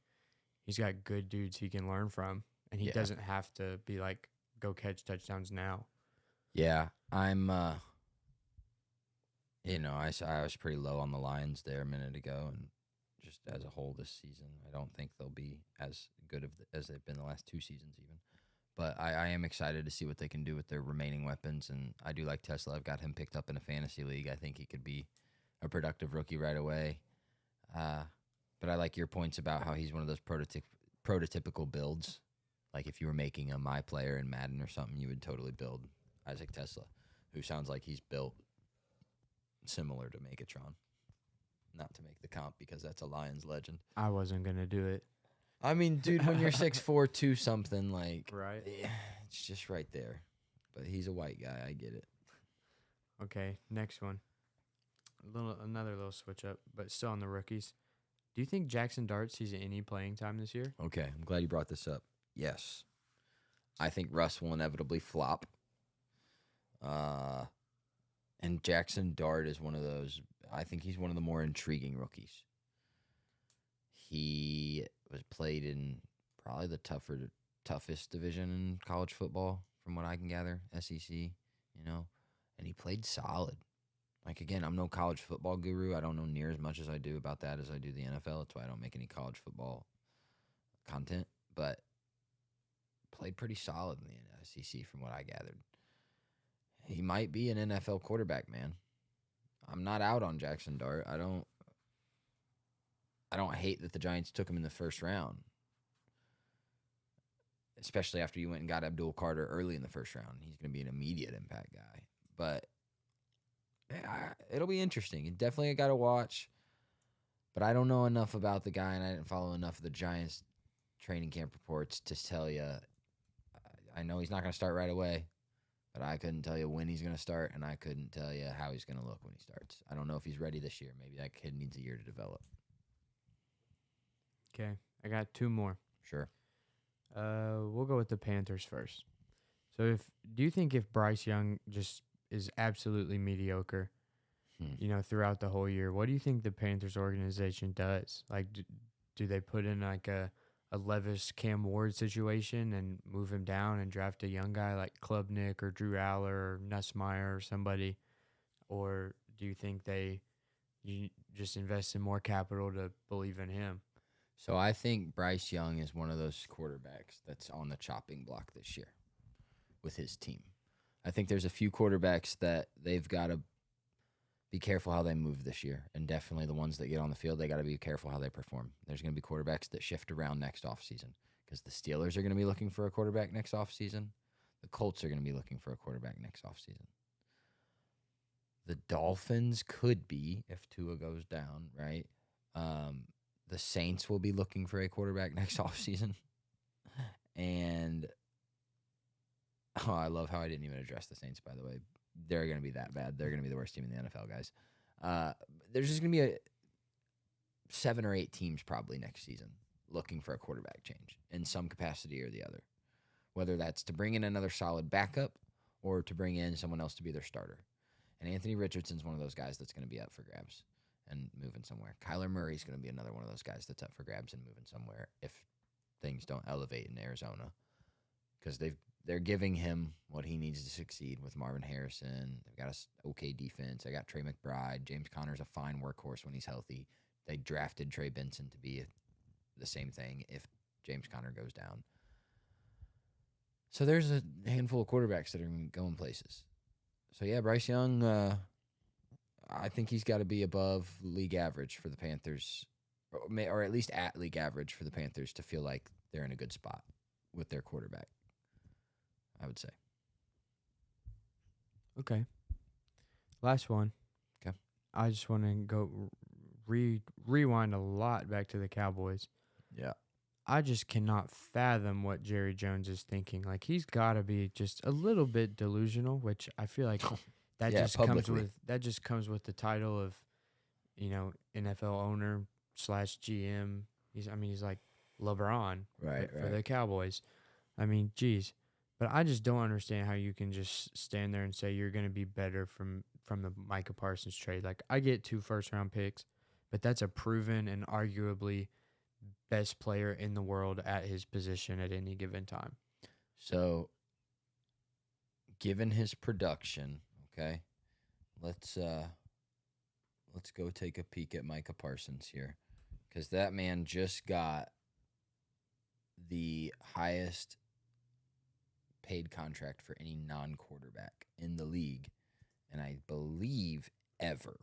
he's got good dudes he can learn from. And he doesn't have to be like, go catch touchdowns now. Yeah, I'm, I was pretty low on the Lions there a minute ago, and just as a whole this season, I don't think they'll be as good as they've been the last 2 seasons even. But I am excited to see what they can do with their remaining weapons, and I do like Tesla. I've got him picked up in a fantasy league. I think he could be a productive rookie right away. But I like your points about how he's one of those prototypical builds. Like, if you were making a My Player in Madden or something, you would totally build Isaac Tesla, who sounds like he's built similar to Megatron. Not to make the comp because that's a Lions legend. I wasn't going to do it. I mean, dude, when you're 6'4", 2 something, like, right? It's just right there. But he's a white guy. I get it. Okay, next one. Another little switch up, but still on the rookies. Do you think Jackson Dart sees any playing time this year? Okay, I'm glad you brought this up. Yes. I think Russ will inevitably flop. And Jackson Dart is one of those, I think he's one of the more intriguing rookies. He was played in probably the toughest division in college football, from what I can gather, SEC, and he played solid. Like, again, I'm no college football guru. I don't know near as much as I do about that as I do the NFL. That's why I don't make any college football content, but played pretty solid in the SEC from what I gathered. He might be an NFL quarterback, man. I'm not out on Jackson Dart. I don't hate that the Giants took him in the first round, especially after you went and got Abdul Carter early in the first round. He's going to be an immediate impact guy. But it'll be interesting. It definitely got to watch. But I don't know enough about the guy, and I didn't follow enough of the Giants training camp reports to tell you. I know he's not going to start right away, but I couldn't tell you when he's going to start, and I couldn't tell you how he's going to look when he starts. I don't know if he's ready this year. Maybe that kid needs a year to develop. Okay, I got 2 more. Sure. We'll go with the Panthers first. So, do you think if Bryce Young just is absolutely mediocre, Hmm. throughout the whole year. What do you think the Panthers organization does? Like, do they put in like a Levis Cam Ward situation and move him down and draft a young guy like Klubnik or Drew Aller or Nussmeier or somebody? Or do you think you just invest in more capital to believe in him? So I think Bryce Young is one of those quarterbacks that's on the chopping block this year with his team. I think there's a few quarterbacks that they've got to be careful how they move this year, and definitely the ones that get on the field, they got to be careful how they perform. There's going to be quarterbacks that shift around next offseason because the Steelers are going to be looking for a quarterback next offseason. The Colts are going to be looking for a quarterback next offseason. The Dolphins could be if Tua goes down, right? The Saints will be looking for a quarterback next offseason. And I love how I didn't even address the Saints, by the way. They're going to be that bad. They're going to be the worst team in the NFL, guys. There's just going to be 7 or 8 teams probably next season looking for a quarterback change in some capacity or the other, whether that's to bring in another solid backup or to bring in someone else to be their starter. And Anthony Richardson's one of those guys that's going to be up for grabs and moving somewhere. Kyler Murray's going to be another one of those guys that's up for grabs and moving somewhere if things don't elevate in Arizona, because they're giving him what he needs to succeed with Marvin Harrison. They've got a okay defense. They got Trey McBride. James Conner's a fine workhorse when he's healthy. They drafted Trey Benson to be the same thing if James Conner goes down. So there's a handful of quarterbacks that are going places. So, yeah, Bryce Young, I think he's got to be above league average for the Panthers, or at least at league average for the Panthers to feel like they're in a good spot with their quarterback, I would say. Okay. Last one. Okay. I just want to go rewind a lot back to the Cowboys. Yeah. I just cannot fathom what Jerry Jones is thinking. Like, he's got to be just a little bit delusional, which I feel like that Yeah, just publicly. comes with the title of, NFL owner / GM. He's like LeBron Right. for the Cowboys. I mean, geez. But I just don't understand how you can just stand there and say you're going to be better from the Micah Parsons trade. Like, I get 2 first-round picks, but that's a proven and arguably best player in the world at his position at any given time. So, given his production, okay, let's go take a peek at Micah Parsons here, because that man just got the highest paid contract for any non-quarterback in the league, and I believe ever.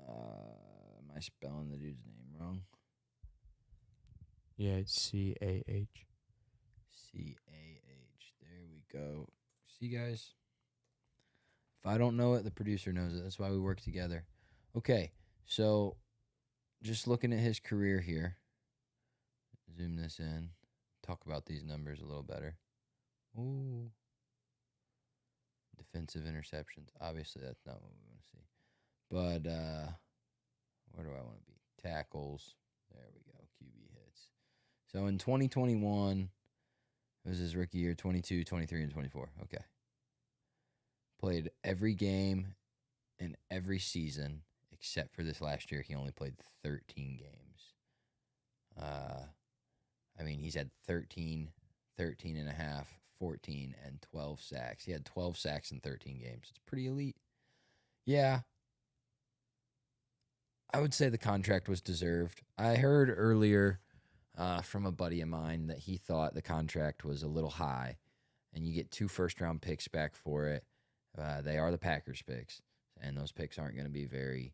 Am I spelling the dude's name wrong? Yeah, it's C-A-H. C-A-H. There we go. See, guys? If I don't know it, the producer knows it. That's why we work together. Okay, so just looking at his career here. Zoom this in. Talk about these numbers a little better. Ooh. Defensive interceptions. Obviously, that's not what we want to see. But where do I want to be? Tackles. There we go. QB hits. So in 2021, it was his rookie year, 22, 23, and 24. Okay. Played every game in every season except for this last year. He only played 13 games. He's had 13 and a half, 14, and 12 sacks. He had 12 sacks in 13 games. It's pretty elite. Yeah. I would say the contract was deserved. I heard earlier from a buddy of mine that he thought the contract was a little high, and you get 2 first-round picks back for it. They are the Packers picks, and those picks aren't going to be very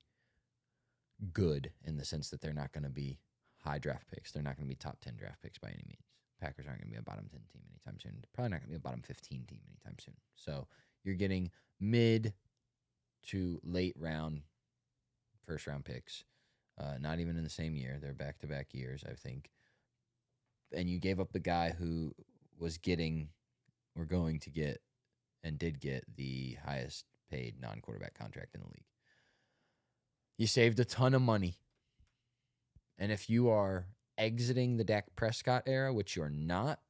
good in the sense that they're not going to be high draft picks. They're not going to be top 10 draft picks by any means. Packers aren't going to be a bottom 10 team anytime soon. They're probably not going to be a bottom 15 team anytime soon. So you're getting mid to late round first round picks, not even in the same year. They're back-to-back years, I think. And you gave up the guy who was getting or going to get and did get the highest paid non-quarterback contract in the league. You saved a ton of money. And if you are exiting the Dak Prescott era, which you're not,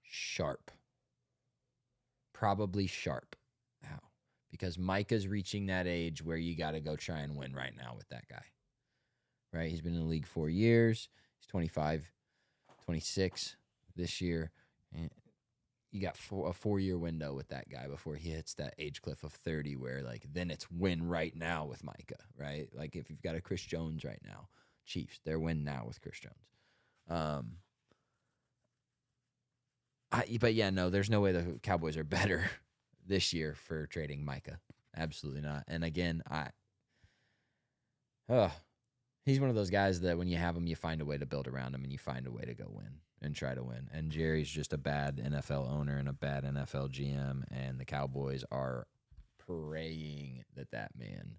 sharp. probably sharp. How? Because Micah's reaching that age where you got to go try and win right now with that guy. Right? He's been in the league 4 years. He's 25, 26 this year. And you got a 4-year window with that guy before he hits that age cliff of 30 where, like, then it's win right now with Micah, right? Like, if you've got a Chris Jones right now, Chiefs, they're win now with Chris Jones. But, yeah, no, there's no way the Cowboys are better this year for trading Micah. Absolutely not. And, again, he's one of those guys that when you have him, you find a way to build around him and you find a way to go win and try to win. And Jerry's just a bad NFL owner and a bad NFL GM, and the Cowboys are praying that man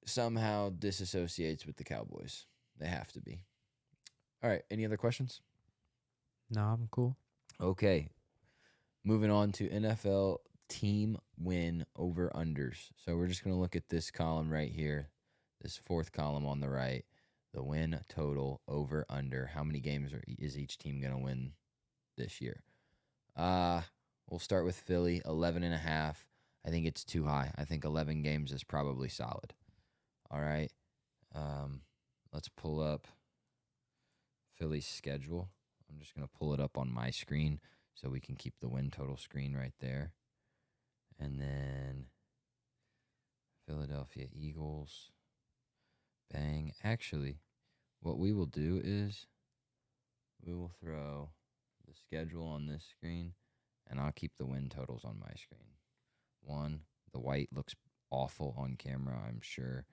somehow disassociates with the Cowboys. They have to be. All right, any other questions? No, I'm cool. Okay, moving on to NFL team win over unders. So we're just going to look at this column right here, this fourth column on the right. The win total over under. How many games is each team going to win this year? We'll start with Philly, 11.5. I think it's too high. I think 11 games is probably solid. All right. Let's pull up Philly's schedule. I'm just going to pull it up on my screen so we can keep the win total screen right there. And then Philadelphia Eagles. Bang. Actually, what we will do is we will throw the schedule on this screen, and I'll keep the win totals on my screen. 1, the white looks awful on camera, I'm sure.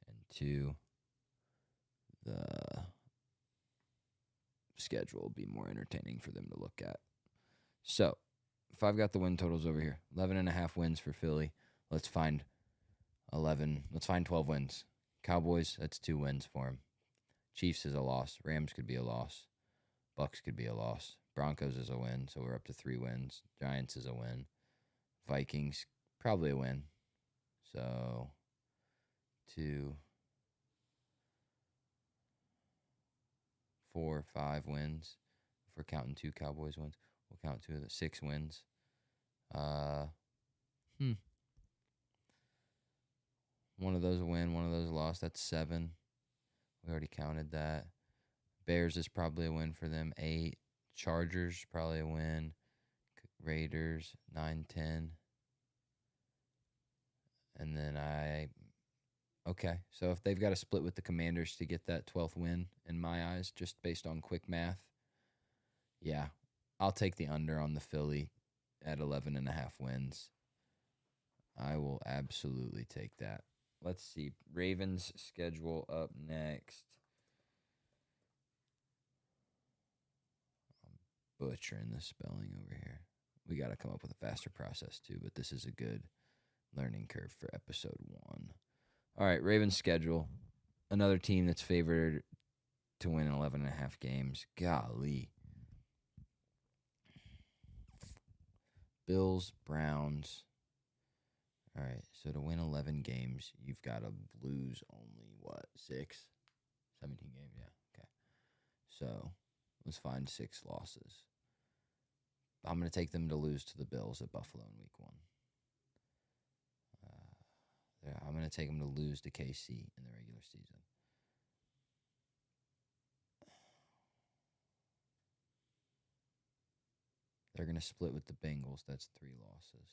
And 2, the schedule will be more entertaining for them to look at. So, if I've got the win totals over here, 11.5 wins for Philly. Let's find 12 wins. Cowboys, that's 2 wins for them. Chiefs is a loss. Rams could be a loss. Bucks could be a loss. Broncos is a win, so we're up to 3 wins. Giants is a win. Vikings, probably a win. So, 2, 4, 5 wins. If we're counting 2 Cowboys wins, we'll count 2 of the 6 wins. One of those a win, one of those a loss. That's 7. We already counted that. Bears is probably a win for them. 8. Chargers, probably a win. Raiders, 9, 10. And then okay. So if they've got to split with the Commanders to get that 12th win, in my eyes, just based on quick math, yeah, I'll take the under on the Philly at 11.5 wins. I will absolutely take that. Let's see. Ravens schedule up next. I'm butchering the spelling over here. We got to come up with a faster process too, but this is a good learning curve for episode 1. All right, Ravens schedule. Another team that's favored to win 11.5 games. Golly. Bills, Browns. All right, so to win 11 games, you've got to lose only, 6? 17 games, yeah, okay. So let's find 6 losses. I'm going to take them to lose to the Bills at Buffalo in week 1. I'm going to take them to lose to KC in the regular season. They're going to split with the Bengals. That's 3 losses.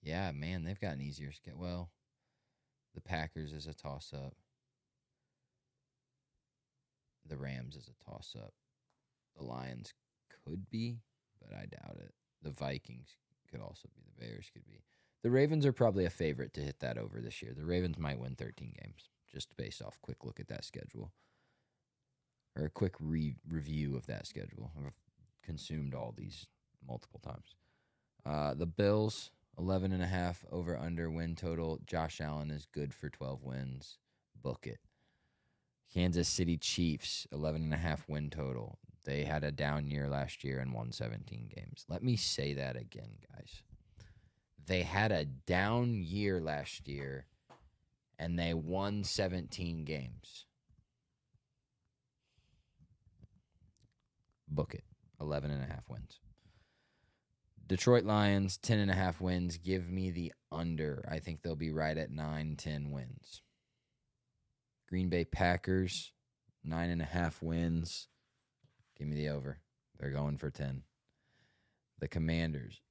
Yeah, man, they've got an easier schedule. Well, the Packers is a toss-up. The Rams is a toss-up. The Lions could be, but I doubt it. The Vikings could also be. The Bears could be. The Ravens are probably a favorite to hit that over this year. The Ravens might win 13 games, just based off quick look at that schedule. Or a quick review of that schedule. I've consumed all these multiple times. The Bills, 11.5 over-under win total. Josh Allen is good for 12 wins. Book it. Kansas City Chiefs, 11.5 win total. They had a down year last year and won 17 games. Let me say that again, guys. They had a down year last year and they won 17 games. book it. 11.5 wins. Detroit Lions, 10.5 wins. Give me the under. I think they'll be right at 9-10 wins. Green Bay Packers, 9.5 wins. Give me the over. They're going for 10. The Commanders,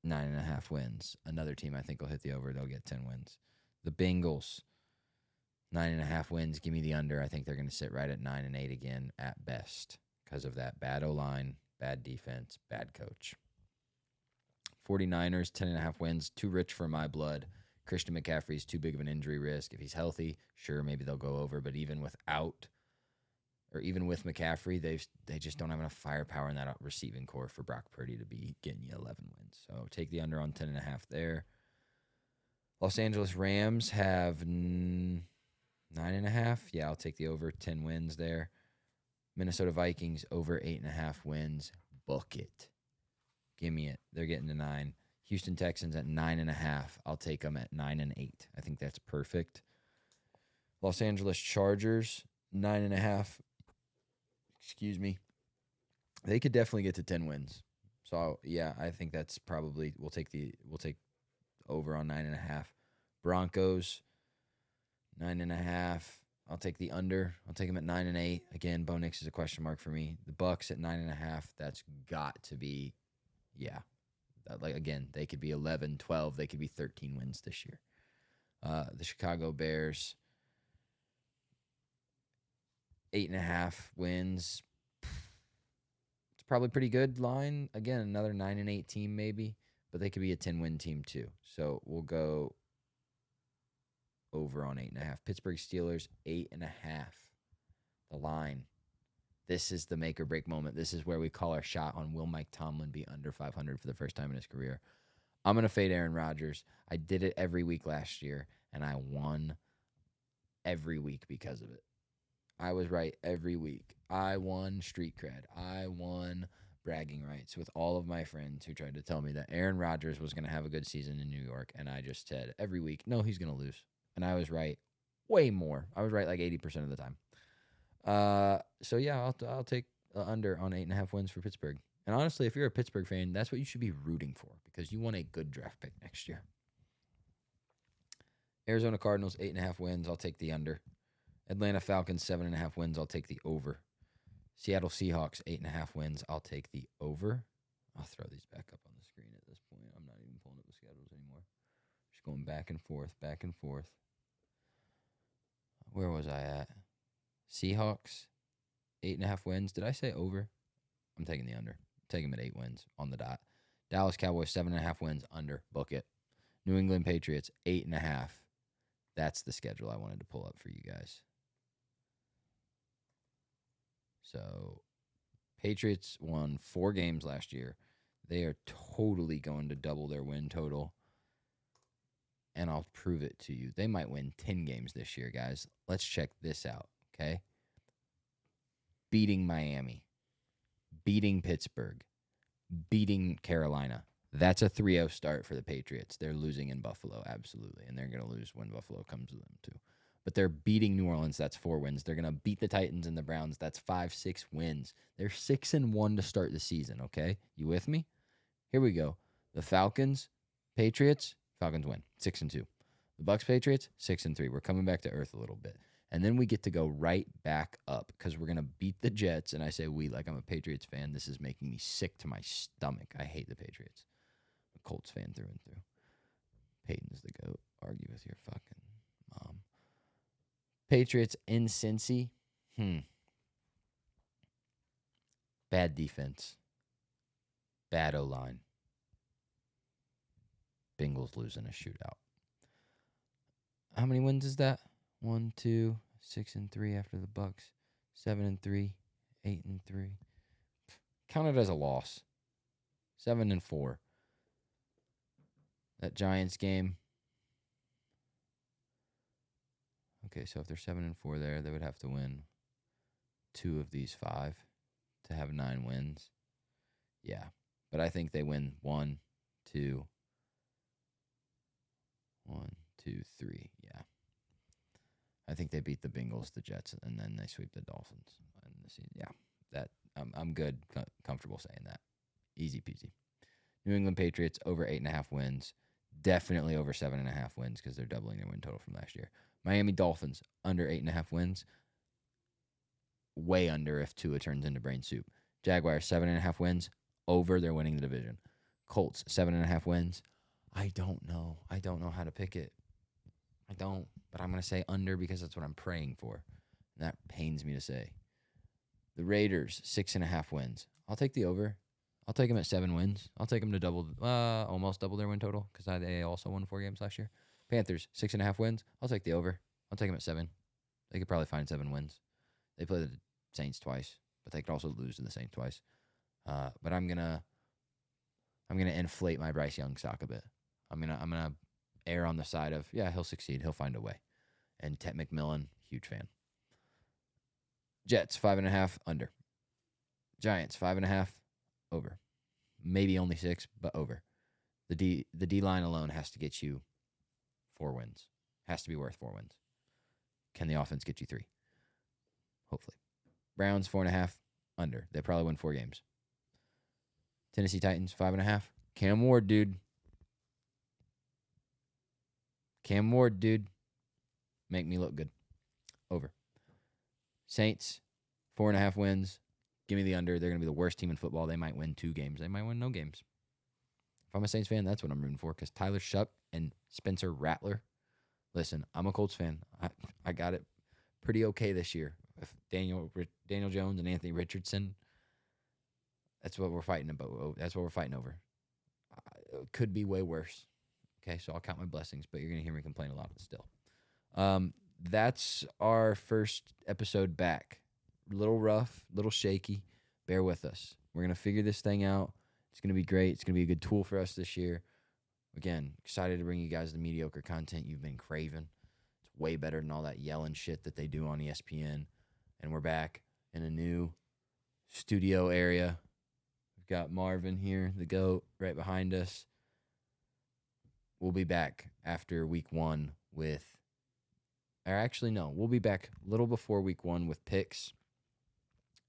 9.5 wins. Another team I think will hit the over. They'll get 10 wins. The Bengals, 9.5 wins. Give me the under. I think they're going to sit right at 9-8 again at best because of that bad O-line, bad defense, bad coach. 49ers, 10.5 wins. Too rich for my blood. Christian McCaffrey's too big of an injury risk. If he's healthy, sure, maybe they'll go over. But even with McCaffrey, they just don't have enough firepower in that receiving core for Brock Purdy to be getting you 11 wins. So take the under on 10.5 there. Los Angeles Rams have 9.5. Yeah, I'll take the over 10 wins there. Minnesota Vikings over 8.5 wins. Book it. Give me it. They're getting to 9. Houston Texans at 9.5. I'll take them at 9-8. I think that's perfect. Los Angeles Chargers, 9.5. Excuse me. They could definitely get to 10 wins. So yeah, I think that's probably we'll take over on 9.5. Broncos, 9.5. I'll take the under. I'll take them at 9-8. Again, Bo Nix is a question mark for me. The Bucks at 9.5. That's got to be, yeah. Again, they could be 11, 12. They could be 13 wins this year. The Chicago Bears, 8.5 wins. It's probably pretty good line. Again, another 9-8 team maybe, but they could be a 10-win team too. So we'll go over on 8.5. Pittsburgh Steelers, 8.5. The line. This is the make or break moment. This is where we call our shot on will Mike Tomlin be under 500 for the first time in his career. I'm going to fade Aaron Rodgers. I did it every week last year, and I won every week because of it. I was right every week. I won street cred. I won bragging rights with all of my friends who tried to tell me that Aaron Rodgers was going to have a good season in New York, and I just said every week, no, he's going to lose. And I was right way more. I was right like 80% of the time. So yeah, I'll take under on 8.5 wins for Pittsburgh. And honestly, if you're a Pittsburgh fan, that's what you should be rooting for because you want a good draft pick next year. Arizona Cardinals, 8.5 wins. I'll take the under. Atlanta Falcons, 7.5 wins. I'll take the over. Seattle Seahawks, 8.5 wins. I'll take the over. I'll throw these back up on the screen at this point. I'm not even pulling up the schedules anymore. Just going back and forth, back and forth. Where was I at? Seahawks, 8.5 wins. Did I say over? I'm taking the under. Take them at 8 wins on the dot. Dallas Cowboys, 7.5 wins. Under. Book it. New England Patriots, 8.5. That's the schedule I wanted to pull up for you guys. So, Patriots won 4 games last year. They are totally going to double their win total. And I'll prove it to you. They might win 10 games this year, guys. Let's check this out, okay? Beating Miami. Beating Pittsburgh. Beating Carolina. That's a 3-0 start for the Patriots. They're losing in Buffalo, absolutely. And they're going to lose when Buffalo comes to them, too. But they're beating New Orleans. That's 4 wins. They're going to beat the Titans and the Browns. That's 5-6 wins. They're 6-1 to start the season, okay? You with me? Here we go. The Falcons, Patriots, Falcons win, 6-2. The Bucks, Patriots, 6-3. We're coming back to earth a little bit. And then we get to go right back up because we're going to beat the Jets. And I say we like I'm a Patriots fan. This is making me sick to my stomach. I hate the Patriots. I'm a Colts fan through and through. Peyton's the GOAT. Argue with your fucking mom. Patriots in Cincy. Bad defense. Bad O-line. Bengals losing a shootout. How many wins is that? 1, 2, 6-3 after the Bucks. 7-3, 8-3. Count it as a loss. 7-4. That Giants game. Okay, so if they're 7-4 there, they would have to win 2 of these 5 to have 9 wins. Yeah, but I think they win 1, 2, 1, 2, 3. Yeah. I think they beat the Bengals, the Jets, and then they sweep the Dolphins. Yeah. that I'm good, comfortable saying that. Easy peasy. New England Patriots over 8.5 wins. Definitely over 7.5 wins because they're doubling their win total from last year. Miami Dolphins under 8.5 wins. Way under if Tua turns into brain soup. Jaguars 7.5 wins. Over, they're winning the division. Colts 7.5 wins. I don't know. I don't know how to pick it. I don't. But I'm gonna say under because that's what I'm praying for. And that pains me to say. The Raiders 6.5 wins. I'll take the over. I'll take them at 7 wins. I'll take them to almost double their win total because they also won 4 games last year. Panthers 6.5 wins. I'll take the over. I'll take them at 7. They could probably find 7 wins. They play the Saints twice, but they could also lose to the Saints twice. But I'm gonna inflate my Bryce Young stock a bit. I'm gonna err on the side of he'll succeed. He'll find a way. And Ted McMillan, huge fan. Jets 5.5 under. Giants 5.5 over. Maybe only 6, but over. The D line alone has to get you 4 wins. Has to be worth 4 wins. Can the offense get you 3? Hopefully. Browns 4.5 under. They probably win 4 games. Tennessee Titans 5.5. Cam Ward, dude. Make me look good. Over. Saints 4.5 wins. Give me the under. They're going to be the worst team in football. They might win 2 games. They might win no games. If I'm a Saints fan, that's what I'm rooting for because Tyler Shupp and Spencer Rattler. Listen, I'm a Colts fan. I got it pretty okay this year. If Daniel Jones and Anthony Richardson, that's what we're fighting about. That's what we're fighting over. It could be way worse. Okay, so I'll count my blessings, but you're going to hear me complain a lot still. That's our first episode back. A little rough, a little shaky. Bear with us. We're going to figure this thing out. It's going to be great. It's going to be a good tool for us this year. Again, excited to bring you guys the mediocre content you've been craving. It's way better than all that yelling shit that they do on ESPN. And we're back in a new studio area. We've got Marvin here, the GOAT, right behind us. We'll be back after week 1 with... Or actually, no. We'll be back a little before week 1 with picks.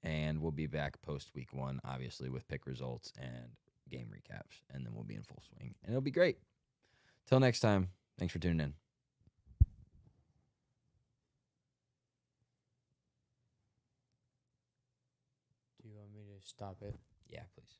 And we'll be back post week 1, obviously, with pick results and game recaps. And then we'll be in full swing. And it'll be great. Till next time, thanks for tuning in. Do you want me to stop it? Yeah, please.